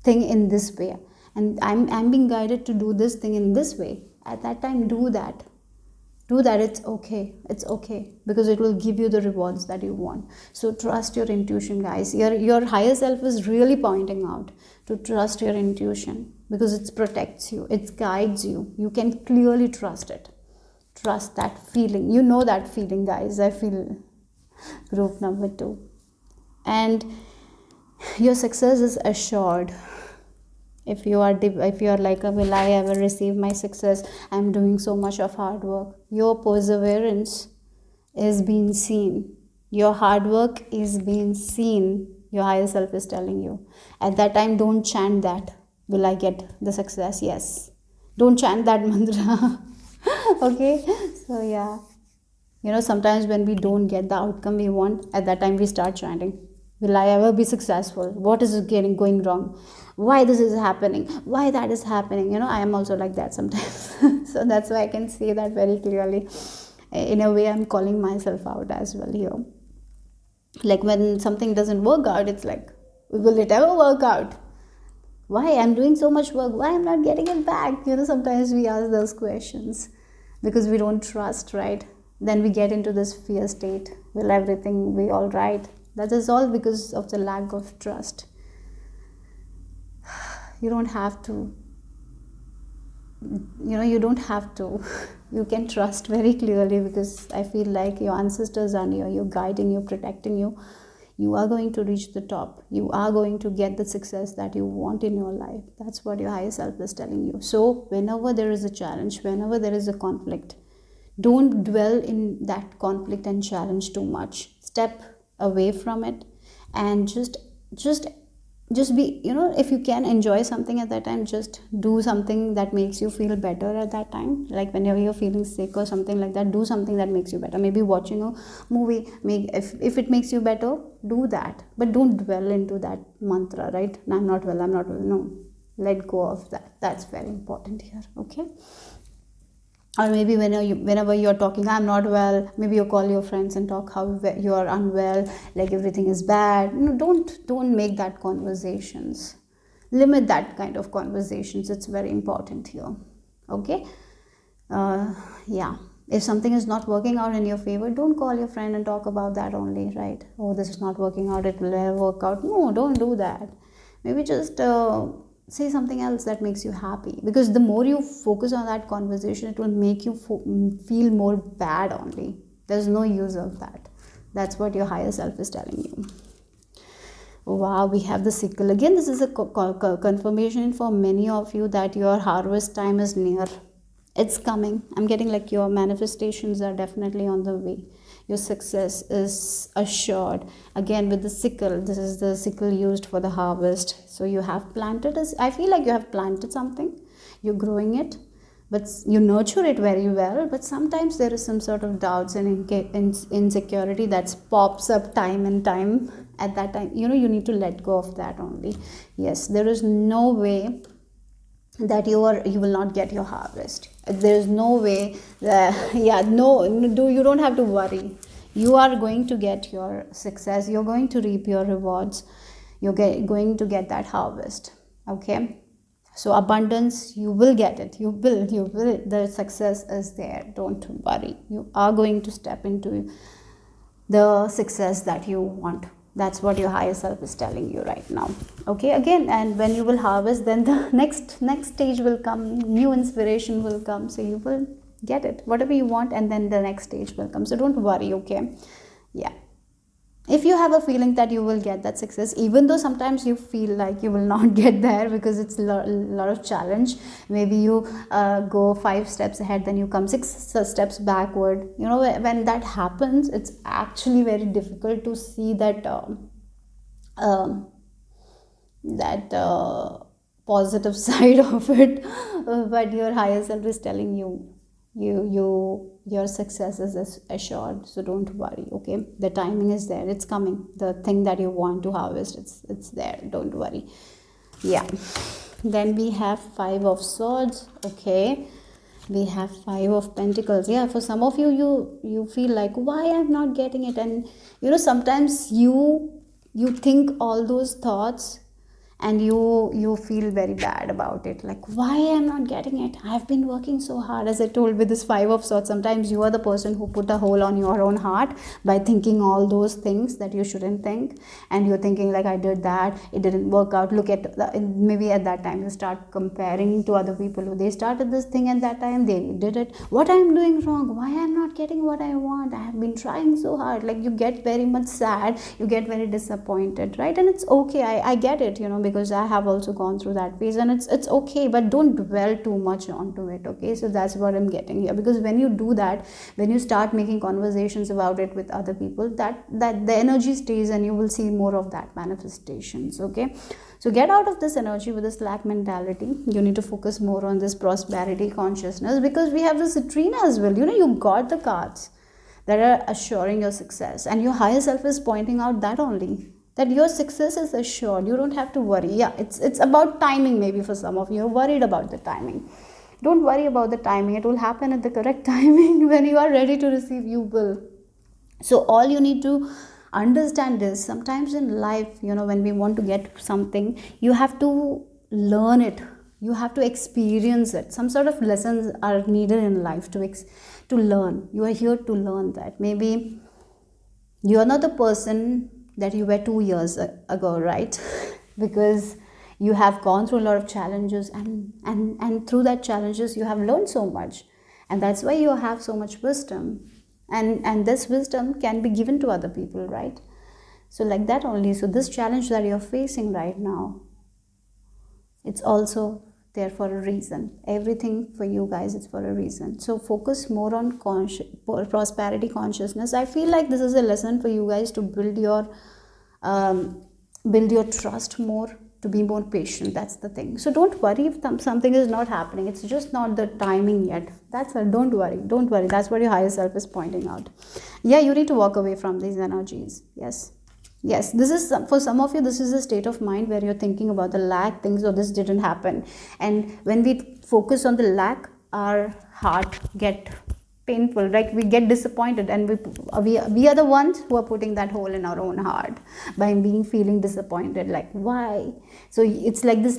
thing in this way. And I'm being guided to do this thing in this way. At that time, do that. It's okay. It's okay, because it will give you the rewards that you want. So trust your intuition, guys. Your higher self is really pointing out to trust your intuition, because it protects you, it guides you. You can clearly trust it. Trust that feeling. That feeling, guys. I feel group number 2. And your success is assured. If you are like, will I ever receive my success? I'm doing so much of hard work. Your perseverance is being seen. Your hard work is being seen. Your higher self is telling you. At that time, don't chant that, will I get the success? Yes. Don't chant that mantra. Okay? So yeah. Sometimes when we don't get the outcome we want, at that time we start chanting, will I ever be successful? What is going wrong? Why this is happening? Why that is happening? I am also like that sometimes. So that's why I can say that very clearly. In a way, I'm calling myself out as well here. Like when something doesn't work out, it's like, will it ever work out? Why I'm doing so much work? Why I'm not getting it back? Sometimes we ask those questions because we don't trust, right? Then we get into this fear state. Will everything be all right? That is all because of the lack of trust. You don't have to you don't have to. You can trust very clearly, because I feel like your ancestors are near you, guiding you, protecting you. You are going to reach the top. You are going to get the success that you want in your life. That's what your higher self is telling you. So whenever there is a challenge, whenever there is a conflict, don't dwell in that conflict and challenge too much. Step away from it, and just just be, if you can enjoy something at that time, just do something that makes you feel better at that time. Like whenever you're feeling sick or something like that, do something that makes you better. Maybe watching a movie, if it makes you better, do that. But don't dwell into that mantra, right? I'm not well, I'm not well. No, let go of that. That's very important here. Okay. Or maybe whenever you're talking, I'm not well, maybe you call your friends and talk how you are unwell, like everything is bad. Don't make that conversations. Limit that kind of conversations. It's very important here. Okay. Yeah, if something is not working out in your favor, don't call your friend and talk about that only, right? Oh, this is not working out, it will never work out. No, don't do that. Maybe just say something else that makes you happy, because the more you focus on that conversation, it will make you feel more bad only. There's no use of that. That's what your higher self is telling you. Wow, we have the sickle again. This is a confirmation for many of you that your harvest time is near. It's coming. I'm getting like your manifestations are definitely on the way. Your success is assured. Again, with the sickle, this is the sickle used for the harvest. So you have planted, I feel like you have planted something, you're growing it, but you nurture it very well. But sometimes there is some sort of doubts and insecurity that pops up time and time. At that time, you need to let go of that only. Yes, there is no way that you will not get your harvest. There's no way that, you don't have to worry. You are going to get your success. You're going to reap your rewards. You're going to get that harvest. Okay. So abundance, you will get it. You will. The success is there. Don't worry. You are going to step into the success that you want. That's what your higher self is telling you right now. Okay, again, and when you will harvest, then the next stage will come, new inspiration will come, so you will get it, whatever you want, and then the next stage will come. So don't worry. Okay. Yeah, if you have a feeling that you will get that success, even though sometimes you feel like you will not get there because it's a lot of challenge, maybe you go 5 steps ahead, then you come 6 steps backward. When that happens, it's actually very difficult to see that positive side of it. But your higher self is telling you your success is assured. So don't worry. Okay, the timing is there, it's coming. The thing that you want to harvest, it's there. Don't worry. Yeah, then we have 5 of swords. Okay, we have 5 of pentacles. Yeah, for some of you feel like, why I'm not getting it? And sometimes you think all those thoughts, and you feel very bad about it, like, why I'm not getting it? I've been working so hard. As I told, with this 5 of swords, sometimes you are the person who put a hole on your own heart by thinking all those things that you shouldn't think. And you're thinking like, I did that, it didn't work out. Look at maybe at that time you start comparing to other people who they started this thing at that time, they did it. What I'm doing wrong? Why I'm not getting what I want? I have been trying so hard. Like, you get very much sad, you get very disappointed, right? And it's okay. I get it, because I have also gone through that phase, and it's okay. But don't dwell too much onto it. Okay, so that's what I'm getting here. Because when you do that, when you start making conversations about it with other people, that the energy stays, and you will see more of that manifestations. Okay, so get out of this energy with this lack mentality. You need to focus more on this prosperity consciousness, because we have this Citrine as well. You got the cards that are assuring your success, and your higher self is pointing out that only, that your success is assured. You don't have to worry. Yeah, it's about timing. Maybe for some of you are worried about the timing. Don't worry about the timing. It will happen at the correct timing. When you are ready to receive, you will. So all you need to understand is, sometimes in life, when we want to get something, you have to learn it. You have to experience it. Some sort of lessons are needed in life to learn. You are here to learn that. Maybe you are not the person that you were 2 years ago, right? Because You have gone through a lot of challenges, and through that challenges you have learned so much, and that's why you have so much wisdom, and this wisdom can be given to other people, right? So like that only. So this challenge that you're facing right now, it's also there for a reason. Everything for you guys, it's for a reason. So focus more on prosperity consciousness. I feel like this is a lesson for you guys to build your trust more, to be more patient. That's the thing. So don't worry if something is not happening. It's just not the timing yet. That's all. Don't worry. That's what your higher self is pointing out. Yeah, you need to walk away from these energies. Yes, this is, for some of you, this is a state of mind where you're thinking about the lack things, or this didn't happen. And when we focus on the lack, our heart get painful, right? We get disappointed, and we are the ones who are putting that hole in our own heart by feeling disappointed, like why? So it's like this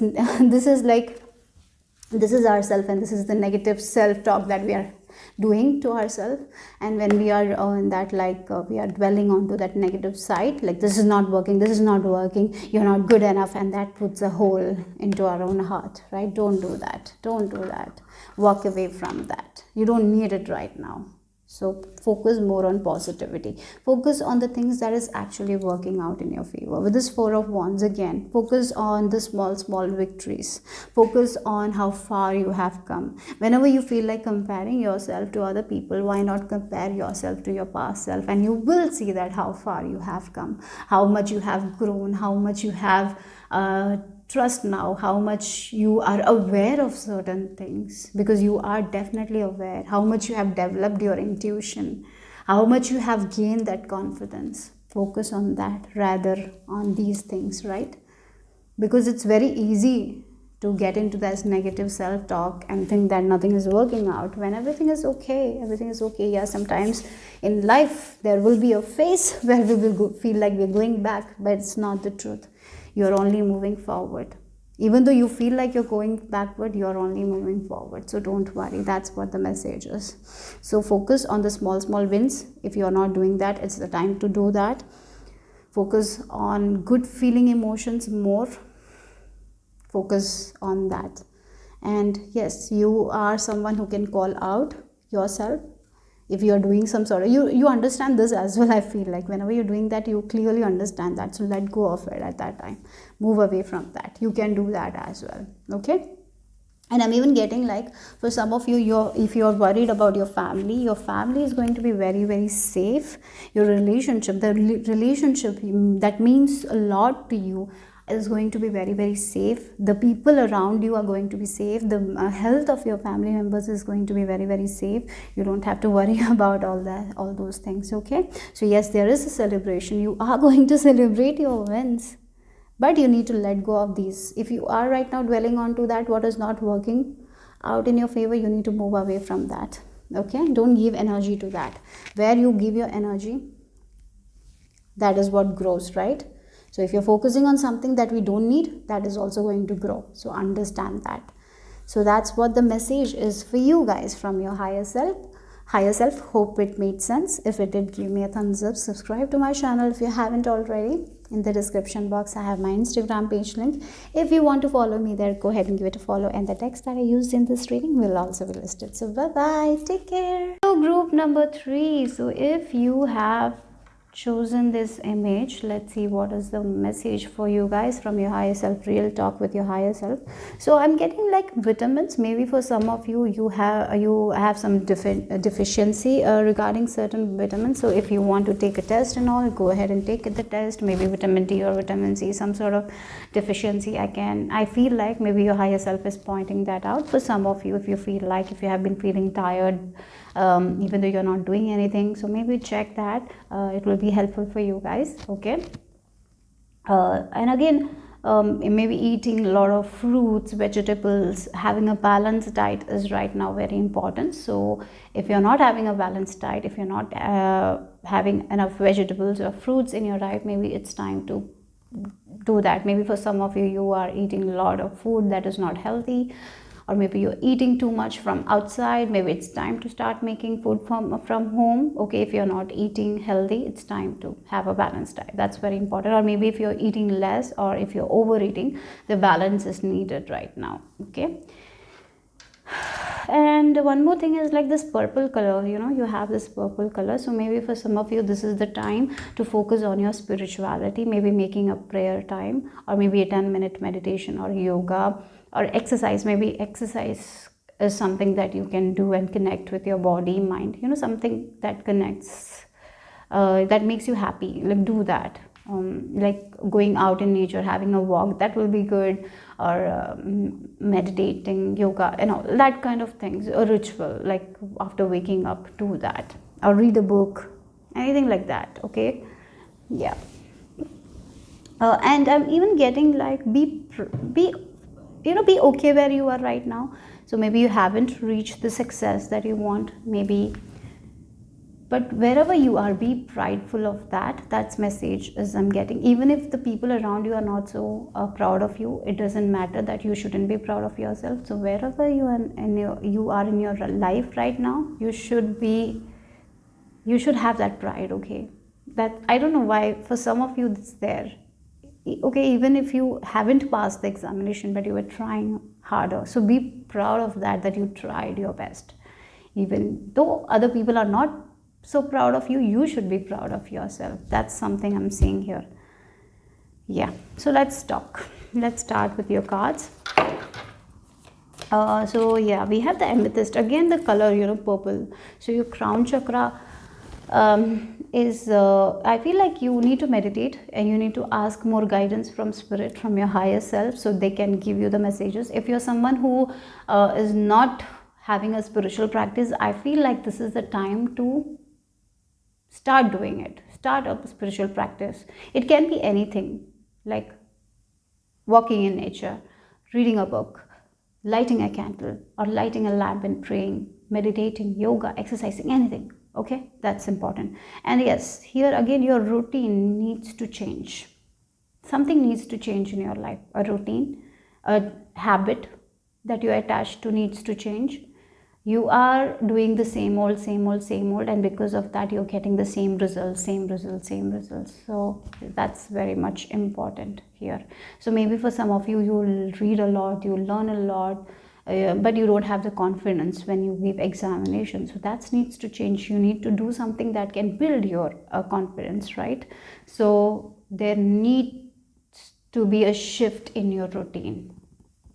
this is ourself, and this is the negative self-talk that we are doing to ourselves. And when we are in that, we are dwelling onto that negative side, like this is not working, you're not good enough, and that puts a hole into our own heart, right? Don't do that. Walk away from that. You don't need it right now. So focus more on positivity. Focus on the things that is actually working out in your favor. With this Four of Wands, again, focus on the small victories. Focus on how far you have come. Whenever you feel like comparing yourself to other people, why not compare yourself to your past self? And you will see that how far you have come, how much you have grown, how much you have trust now, how much you are aware of certain things, because you are definitely aware, how much you have developed your intuition, how much you have gained that confidence. Focus on that rather on these things, right? Because it's very easy to get into this negative self-talk and think that nothing is working out when everything is okay. Yeah, sometimes in life there will be a phase where we will feel like we're going back, but it's not the truth. You're only moving forward. Even though you feel like you're going backward, you're only moving forward. So don't worry. That's what the message is. So focus on the small wins. If you're not doing that, it's the time to do that. Focus on good feeling emotions more. Focus on that. And yes, you are someone who can call out yourself if you are doing some sort of, you understand this as well. I feel like whenever you're doing that, you clearly understand that. So let go of it at that time. Move away from that. You can do that as well. Okay. And I'm even getting like, for some of you, if you're worried about your family is going to be very, very safe. Your relationship, the relationship that means a lot to you, is going to be very, very safe. The people around you are going to be safe. The health of your family members is going to be very, very safe. You don't have to worry about all those things. Okay. So yes, there is a celebration. You are going to celebrate your wins, but you need to let go of these. If you are right now dwelling onto that, what is not working out in your favor, you need to move away from that. Okay. Don't give energy to that. Where you give your energy, that is what grows, right? So if you're focusing on something that we don't need, that is also going to grow. So understand that. So that's what the message is for you guys from your higher self. Hope it made sense. If it did, give me a thumbs up. Subscribe to my channel if you haven't already. In the description box, I have my Instagram page link. If you want to follow me there, go ahead and give it a follow. And the text that I used in this reading will also be listed. So bye-bye. Take care. So group number 3. So if you have chosen this image, let's see what is the message for you guys from your higher self. Real talk with your higher self. So I'm getting like vitamins. Maybe for some of you, you have some deficiency regarding certain vitamins. So if you want to take a test and all, go ahead and take the test. Maybe vitamin D or vitamin C, some sort of deficiency. I feel like maybe your higher self is pointing that out. For some of you, if you have been feeling tired, even though you're not doing anything, so maybe check that. It will be helpful for you guys. Okay. And again, maybe eating a lot of fruits, vegetables, having a balanced diet is right now very important. So if you're not having a balanced diet, if you're not having enough vegetables or fruits in your diet, maybe it's time to do that. Maybe for some of you, you are eating a lot of food that is not healthy, or maybe you're eating too much from outside. Maybe it's time to start making food from home. Okay, if you're not eating healthy, it's time to have a balanced diet. That's very important. Or maybe if you're eating less, or if you're overeating, the balance is needed right now. Okay. And one more thing is like this purple color, you have this purple color. So maybe for some of you, this is the time to focus on your spirituality, maybe making a prayer time, or maybe a 10-minute meditation, or yoga, or exercise. Maybe exercise is something that you can do and connect with your body, mind, something that connects, that makes you happy. Like do that. Like going out in nature, having a walk, that will be good, or meditating, yoga, all that kind of things. A ritual, like after waking up, do that, or read a book, anything like that. Okay. Yeah. And I'm even getting like be okay where you are right now. So maybe you haven't reached the success that you want, maybe, but wherever you are, be prideful of that. That's message is I'm getting. Even if the people around you are not so proud of you, it doesn't matter that you shouldn't be proud of yourself. So wherever you are in your life right now, you should have that pride. Okay, that, I don't know why for some of you it's there. Okay, even if you haven't passed the examination, but you were trying harder, so be proud of that you tried your best. Even though other people are not so proud of you, you should be proud of yourself. That's something I'm seeing here. Yeah, so let's start with your cards. So yeah, we have the amethyst again, the color, purple. So your crown chakra is I feel like you need to meditate, and you need to ask more guidance from spirit, from your higher self, so they can give you the messages. If you're someone who is not having a spiritual practice, I feel like this is the time to start doing it. Start a spiritual practice. It can be anything, like walking in nature, reading a book, lighting a candle, or lighting a lamp and praying, meditating, yoga, exercising, anything. Okay, that's important. And yes, here again, your routine needs to change. Something needs to change in your life. A routine, a habit that you are attached to needs to change. You are doing the same old, and because of that you're getting the same results. So that's very much important here. So maybe for some of you, you'll read a lot, you'll learn a lot, but you don't have the confidence when you give examination. So that needs to change. You need to do something that can build your confidence, right? So there needs to be a shift in your routine.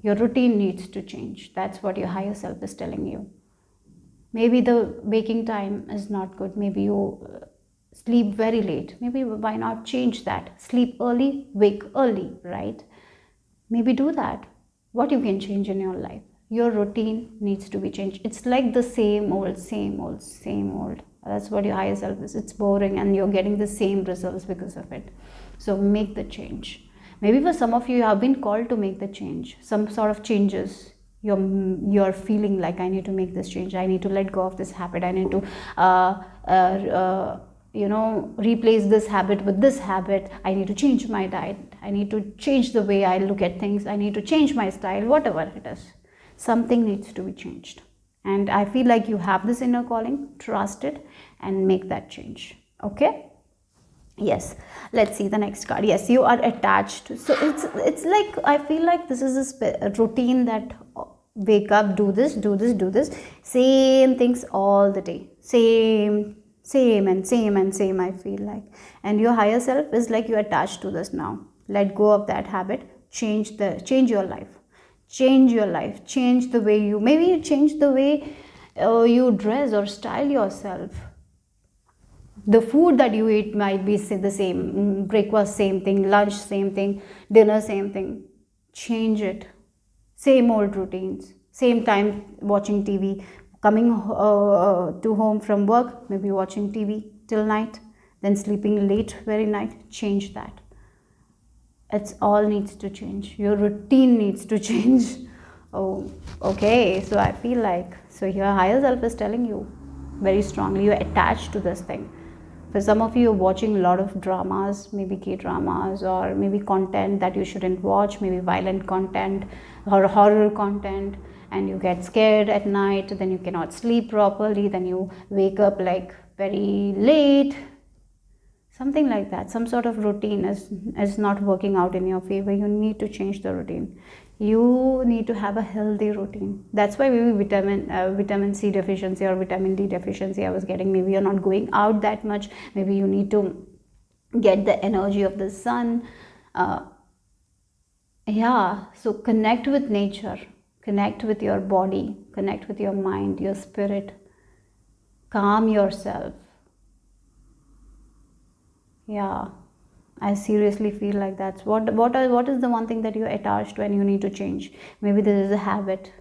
Your routine needs to change. That's what your higher self is telling you. Maybe the waking time is not good. Maybe you sleep very late. Maybe why not change that? Sleep early, wake early, right? Maybe do that. What you can change in your life? Your routine needs to be changed. It's like the same old. That's what your higher self is. It's boring, and you're getting the same results because of it. So make the change. Maybe for some of you, you have been called to make the change. Some sort of changes. You're feeling like, I need to make this change. I need to let go of this habit. I need to replace this habit with this habit. I need to change my diet. I need to change the way I look at things. I need to change my style, whatever it is. Something needs to be changed. And I feel like you have this inner calling. Trust it and make that change. Okay? Yes, let's see the next card. Yes, you are attached. So it's like, I feel like this is a routine that wake up, do this, same things all the day, same, I feel like. And your higher self is like, you're attached to this now. Let go of that habit. Change your life. Change the way you change the way you dress or style yourself. The food that you eat might be the same. Breakfast, same thing. Lunch, same thing. Dinner, same thing. Change it. Same old routines. Same time watching TV. Coming to home from work, maybe watching TV till night. Then sleeping late very night. Change that. It's all needs to change. Your routine needs to change. Oh, okay. So I feel like, so your higher self is telling you very strongly, you're attached to this thing. For some of you, you're watching a lot of dramas, maybe K-dramas, or maybe content that you shouldn't watch, maybe violent content or horror content. and you get scared at night, then you cannot sleep properly, then you wake up like very late, something like that. Some sort of routine is not working out in your favor. You need to change the routine. You need to have a healthy routine. That's why maybe vitamin C deficiency or vitamin D deficiency I was getting. Maybe you're not going out that much. Maybe you need to get the energy of the sun. So connect with nature, connect with your body, connect with your mind, your spirit. Calm yourself. I seriously feel like that's what is the one thing that you're attached when you need to change. Maybe this is a habit,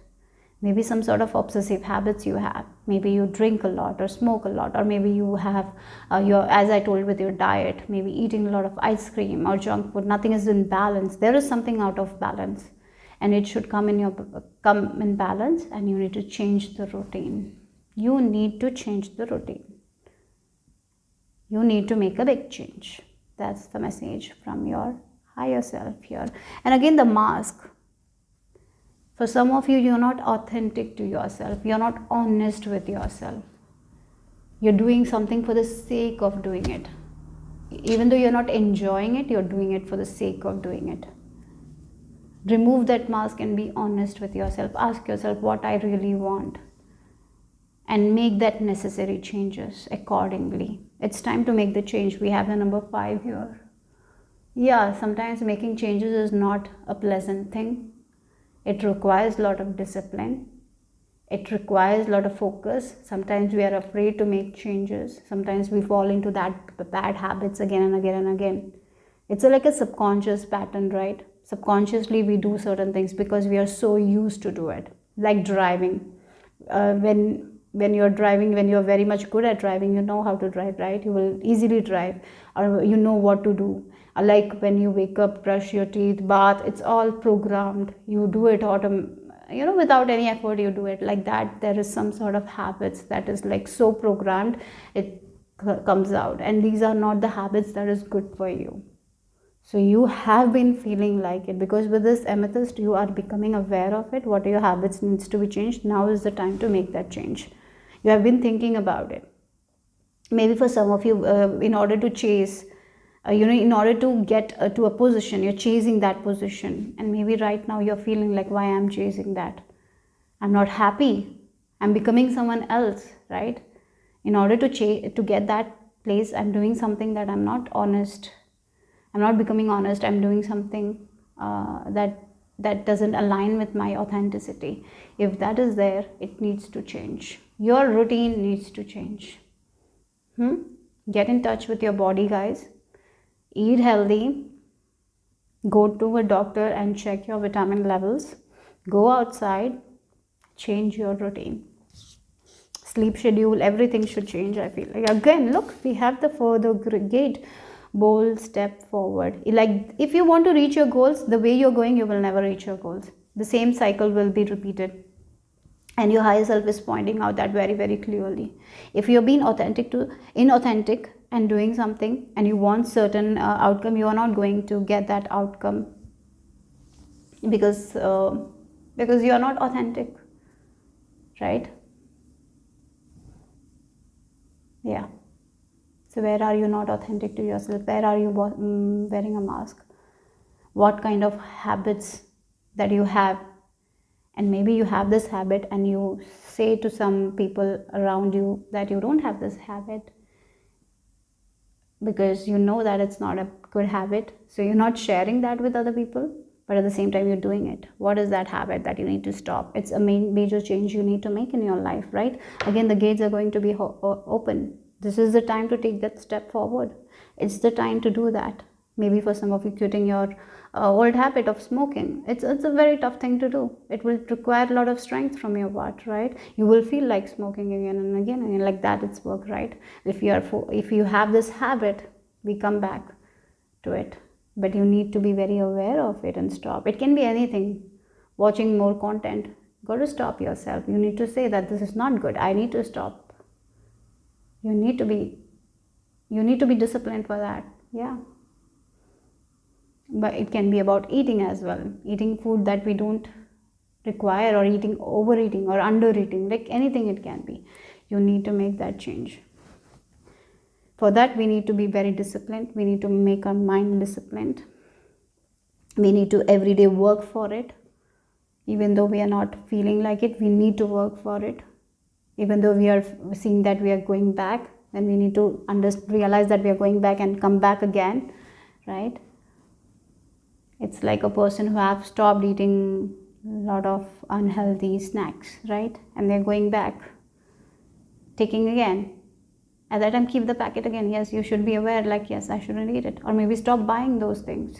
maybe some sort of obsessive habits you have. Maybe you drink a lot or smoke a lot, or maybe you have as I told with your diet, maybe eating a lot of ice cream or junk food. Nothing is in balance. There is something out of balance, and it should come in balance, and you need to change the routine. You need to change the routine. You need to make a big change. That's the message from your higher self here. And again, the mask. For some of you, you're not authentic to yourself. You're not honest with yourself. You're doing something for the sake of doing it. Even though you're not enjoying it, you're doing it for the sake of doing it. Remove that mask and be honest with yourself. Ask yourself what I really want, and make that necessary changes accordingly. It's time to make the change. We have the number 5 here. Sometimes making changes is not a pleasant thing. It requires a lot of discipline. It requires a lot of focus. Sometimes we are afraid to make changes. Sometimes we fall into that bad habits again and again and again. It's like a subconscious pattern, right? Subconsciously we do certain things because we are so used to do it. Like driving. When you're driving, when you're very much good at driving, you know how to drive, right? You will easily drive, or you know what to do. Like when you wake up, brush your teeth, bath, it's all programmed. You do it without any effort. You do it like that. There is some sort of habits that is like so programmed, it comes out, and these are not the habits that is good for you. So you have been feeling like it, because with this amethyst you are becoming aware of it. What are your habits needs to be changed. Now is the time to make that change. You have been thinking about it. Maybe for some of you, in order to chase, in order to get to a position, you're chasing that position, and maybe right now you're feeling like, why I'm chasing that? I'm not happy. I'm becoming someone else, right? In order to get that place, I'm doing something that I'm not honest. I'm not becoming honest. I'm doing something that doesn't align with my authenticity. If that is there, it needs to change. Your routine needs to change. Get in touch with your body, guys. Eat healthy. Go to a doctor and check your vitamin levels. Go outside. Change your routine. Sleep schedule, everything should change, I feel like. Again, look, we have the further gate. Bold step forward. Like if you want to reach your goals, the way you're going, you will never reach your goals. The same cycle will be repeated, and your higher self is pointing out that very, very clearly. If you're being inauthentic and doing something, and you want certain outcome, you are not going to get that outcome, because you are not authentic, right? So where are you not authentic to yourself? Where are you wearing a mask? What kind of habits that you have? And maybe you have this habit and you say to some people around you that you don't have this habit, because you know that it's not a good habit. So you're not sharing that with other people, but at the same time you're doing it. What is that habit that you need to stop? It's a major change you need to make in your life, right? Again, the gates are going to be open. This is the time to take that step forward. It's the time to do that. Maybe for some of you, quitting your old habit of smoking. It's a very tough thing to do. It will require a lot of strength from your part, right? You will feel like smoking again and again, and like that it's work, right? If you have this habit, we come back to it. But you need to be very aware of it and stop. It can be anything. Watching more content. Got to stop yourself. You need to say that this is not good. I need to stop. You need to be disciplined for that. But it can be about eating as well. Eating food that we don't require, or overeating or undereating, like anything it can be. You need to make that change. For that, we need to be very disciplined. We need to make our mind disciplined. We need to every day work for it. Even though we are not feeling like it, we need to work for it. Even though we are seeing that we are going back, then we need to realize that we are going back and come back again, right? It's like a person who have stopped eating a lot of unhealthy snacks, right? And they're going back, taking again. At that time, keep the packet again. Yes, you should be aware, like, yes, I shouldn't eat it. Or maybe stop buying those things.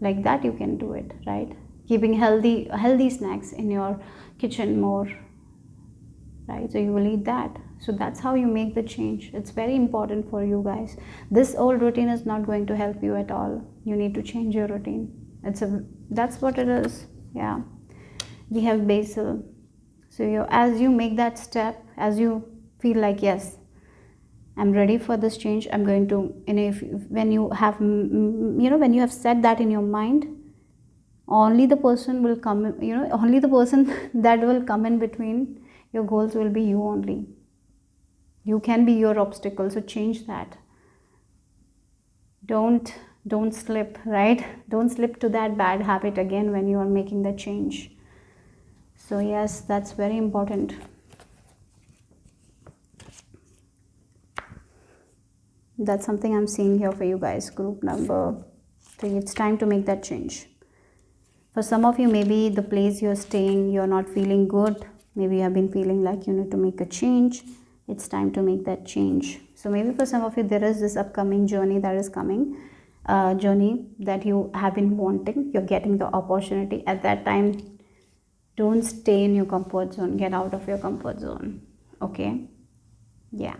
Like that, you can do it, right? Keeping healthy snacks in your kitchen more, right? So you will eat that. So that's how you make the change. It's very important for you guys. This old routine is not going to help you at all. You need to change your routine. That's what it is. Yeah. We have basil. So as you make that step, as you feel like, yes, I'm ready for this change, I'm going to, when you have said that in your mind, only the person will come, only the person that will come in between your goals will be you only. You can be your obstacle, so change that. Don't slip, right? Don't slip to that bad habit again when you are making the change. So yes, that's very important. That's something I'm seeing here for you guys. Group number 3, it's time to make that change. For some of you, maybe the place you're staying, you're not feeling good. Maybe you have been feeling like you need to make a change. It's time to make that change. So maybe for some of you, there is this upcoming journey that is coming, journey that you have been wanting. You're getting the opportunity. At that time, don't stay in your comfort zone. Get out of your comfort zone. Okay? Yeah.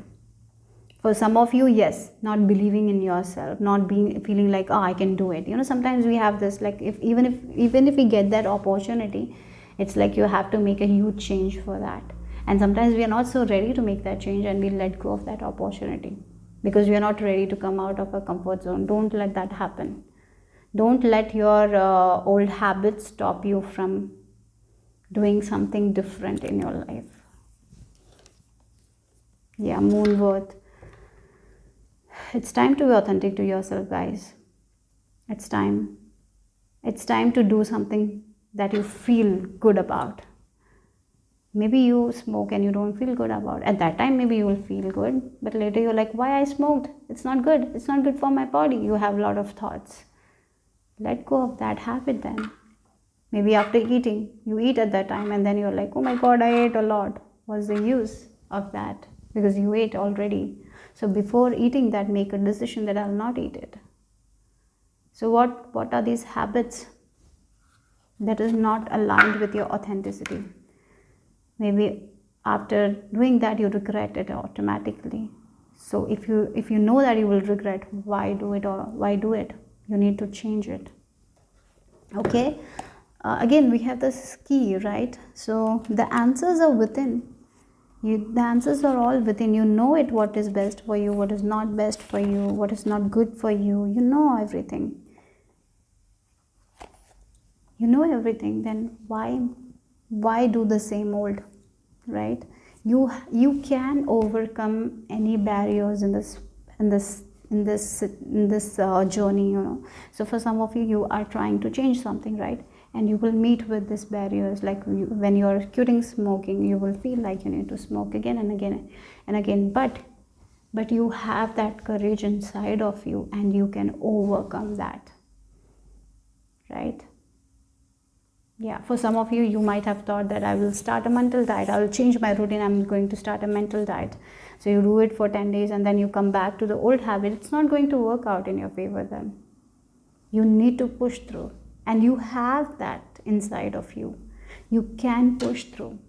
For some of you, yes, not believing in yourself, not feeling like, oh, I can do it. Sometimes we have this, like, even if we get that opportunity, it's like you have to make a huge change for that. And sometimes we are not so ready to make that change, and we let go of that opportunity because we are not ready to come out of our comfort zone. Don't let that happen. Don't let your old habits stop you from doing something different in your life. Yeah, moon worth. It's time to be authentic to yourself, guys. It's time. It's time to do something that you feel good about. Maybe you smoke and you don't feel good about it. At that time, maybe you will feel good. But later you're like, why I smoked? It's not good. It's not good for my body. You have a lot of thoughts. Let go of that habit then. Maybe after eating, you eat at that time and then you're like, oh my God, I ate a lot. What's the use of that? Because you ate already. So before eating that, make a decision that I'll not eat it. So what are these habits that is not aligned with your authenticity? Maybe after doing that, you regret it automatically. So if you know that you will regret, why do it, or why do it? You need to change it. Okay? Again, we have this key, right? So the answers are within. The answers are all within. You know it, what is best for you, what is not best for you, what is not good for you. You know everything. You know everything. Then why do the same old, right? You can overcome any barriers in this journey. So for some of you are trying to change something, right? And you will meet with these barriers, like when you're quitting smoking, you will feel like you need to smoke again and again and again, but you have that courage inside of you and you can overcome that, right? Yeah, for some of you, you might have thought that I will start a mental diet, I will change my routine, I'm going to start a mental diet. So you do it for 10 days and then you come back to the old habit. It's not going to work out in your favor then. You need to push through. And you have that inside of you. You can push through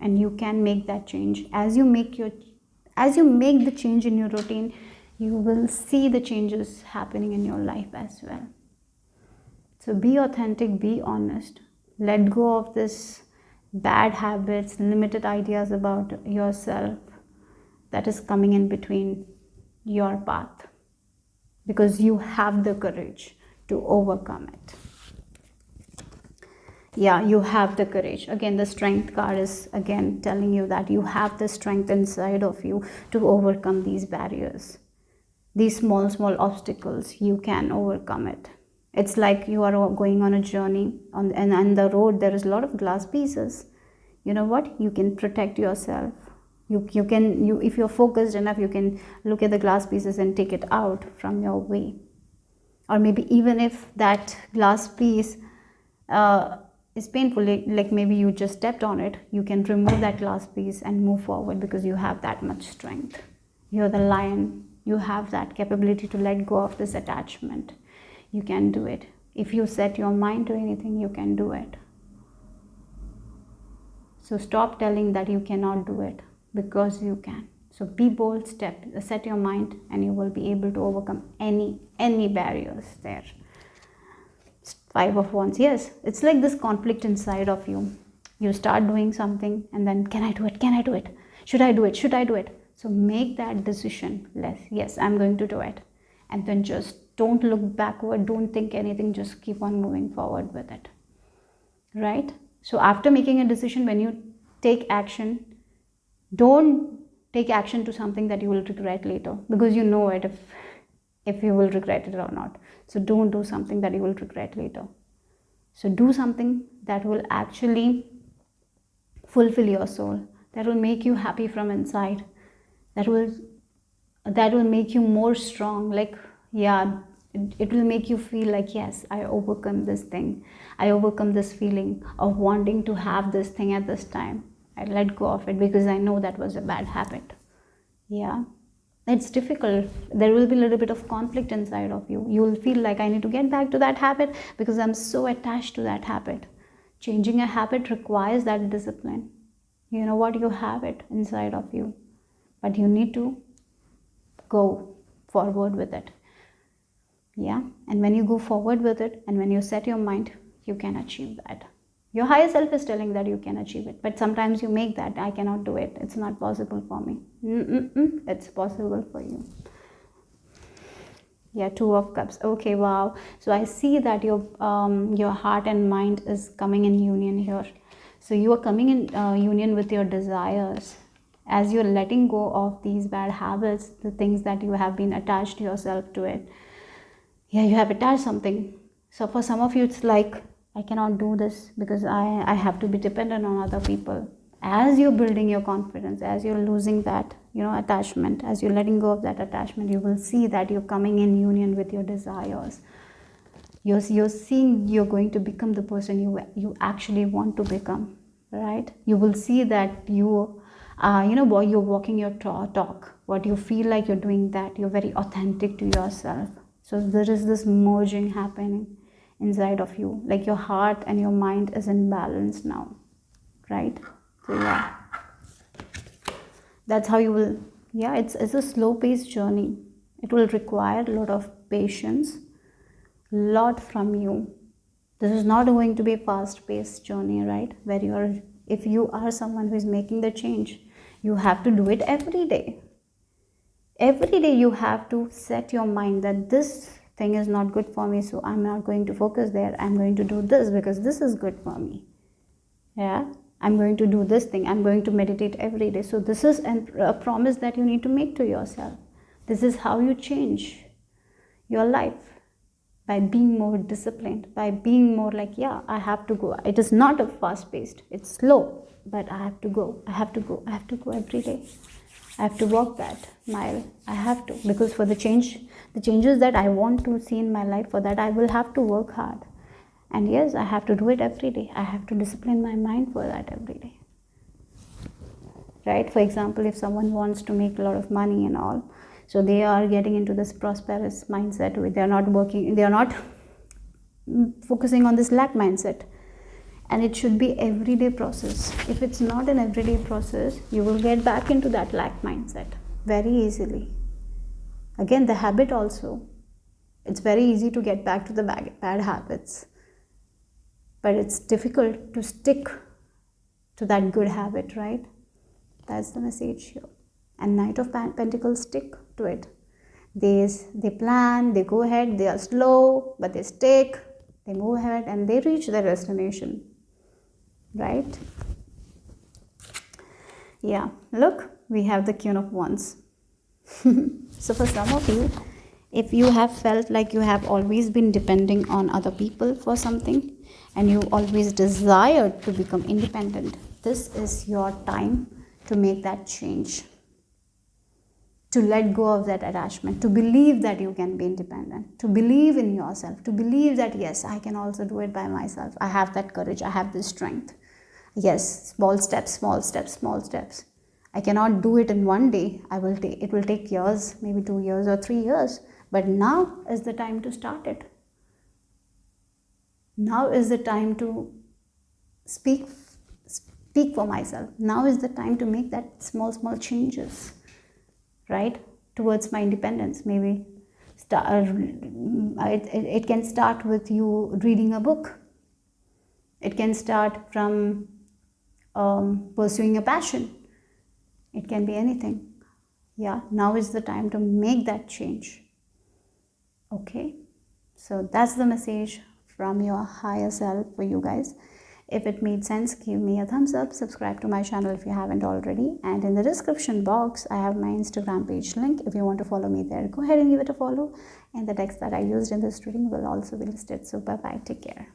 and you can make that change. As you make the change in your routine, you will see the changes happening in your life as well. So be authentic, be honest. Let go of this bad habits, limited ideas about yourself that is coming in between your path, because you have the courage to overcome it. Yeah, you have the courage. Again, the strength card is again telling you that you have the strength inside of you to overcome these barriers, these small obstacles. You can overcome it. It's like you are going on a journey and on the road there is a lot of glass pieces. You know what, you can protect yourself. You if you're focused enough, you can look at the glass pieces and take it out from your way. Or maybe even if that glass piece is painful, like maybe you just stepped on it, you can remove that glass piece and move forward, because you have that much strength. You're the lion. You have that capability to let go of this attachment. You can do it. If you set your mind to anything, you can do it. So stop telling that you cannot do it, because you can. So be bold, set your mind, and you will be able to overcome any barriers there. Five of Wands. Yes, it's like this conflict inside of you. You start doing something and then, can I do it? Can I do it? Should I do it? Should I do it? So make that decision. Yes, I'm going to do it. And then just don't look backward. Don't think anything. Just keep on moving forward with it. Right? So after making a decision, when you take action, don't take action to something that you will regret later, because you know it if you will regret it or not. So don't do something that you will regret later. So do something that will actually fulfill your soul, that will make you happy from inside, that will make you more strong. Like, yeah, it will make you feel like, yes, I overcome this thing. I overcome this feeling of wanting to have this thing at this time. I let go of it because I know that was a bad habit. Yeah, it's difficult. There will be a little bit of conflict inside of you. You will feel like, I need to get back to that habit because I'm so attached to that habit. Changing a habit requires that discipline. You know what, you have it inside of you, but you need to go forward with it. Yeah, and when you go forward with it and when you set your mind, you can achieve that. Your higher self is telling that you can achieve it, but sometimes you make that, I cannot do it, it's not possible for me. It's possible for you. Yeah, Two of Cups. Okay, wow. So I see that your heart and mind is coming in union here. So you are coming in union with your desires. As you're letting go of these bad habits, the things that you have been attached yourself to it. Yeah, you have attached something. So for some of you, it's like, I cannot do this because I have to be dependent on other people. As you're building your confidence, as you're losing that, attachment, as you're letting go of that attachment, you will see that you're coming in union with your desires. You're seeing you're going to become the person you actually want to become, right? You will see that you're walking your talk. What you feel like you're doing, that you're very authentic to yourself. So there is this merging happening inside of you, like your heart and your mind is in balance now, right? So yeah, that's how you will. Yeah, it's a slow paced journey. It will require a lot of patience, lot from you. This is not going to be a fast paced journey, right? Where if you are someone who is making the change, you have to do it every day. Every day you have to set your mind that this thing is not good for me, so I'm not going to focus there. I'm going to do this because this is good for me. Yeah, I'm going to do this thing. I'm going to meditate every day. So this is a promise that you need to make to yourself. This is how you change your life, by being more disciplined, by being more like, yeah, I have to go. It is not a fast paced, it's slow, but I have to go. I have to go every day. I have to walk that mile. I have to, because for the changes that I want to see in my life, for that I will have to work hard. And yes, I have to do it every day. I have to discipline my mind for that every day. Right? For example, if someone wants to make a lot of money and all, so they are getting into this prosperous mindset. They are not focusing on this lack mindset. And it should be everyday process. If it's not an everyday process, you will get back into that lack mindset very easily. Again, the habit also. It's very easy to get back to the bad habits. But it's difficult to stick to that good habit, right? That's the message here. And Knight of Pentacles, stick to it. They plan, they go ahead, they are slow, but they stick, they move ahead and they reach their destination. right? Yeah, look, we have the Queen of Wands. So for some of you, if you have felt like you have always been depending on other people for something and you always desired to become independent, this is your time to make that change, to let go of that attachment, to believe that you can be independent, to believe in yourself, to believe that yes, I can also do it by myself. I have that courage, I have this strength. Yes, small steps, small steps, small steps. I cannot do it in one day. It will take years, maybe 2 years or 3 years. But now is the time to start it. Now is the time to speak for myself. Now is the time to make that small changes, right? Towards my independence. Maybe it can start with you reading a book. It can start from pursuing a passion. It can be anything. Yeah, now is the time to make that change. Okay, so that's the message from your higher self for you guys. If it made sense, give me a thumbs up, subscribe to my channel if you haven't already, and in the description box I have my Instagram page link. If you want to follow me there, go ahead and give it a follow, and the text that I used in this reading will also be listed. So bye bye, take care.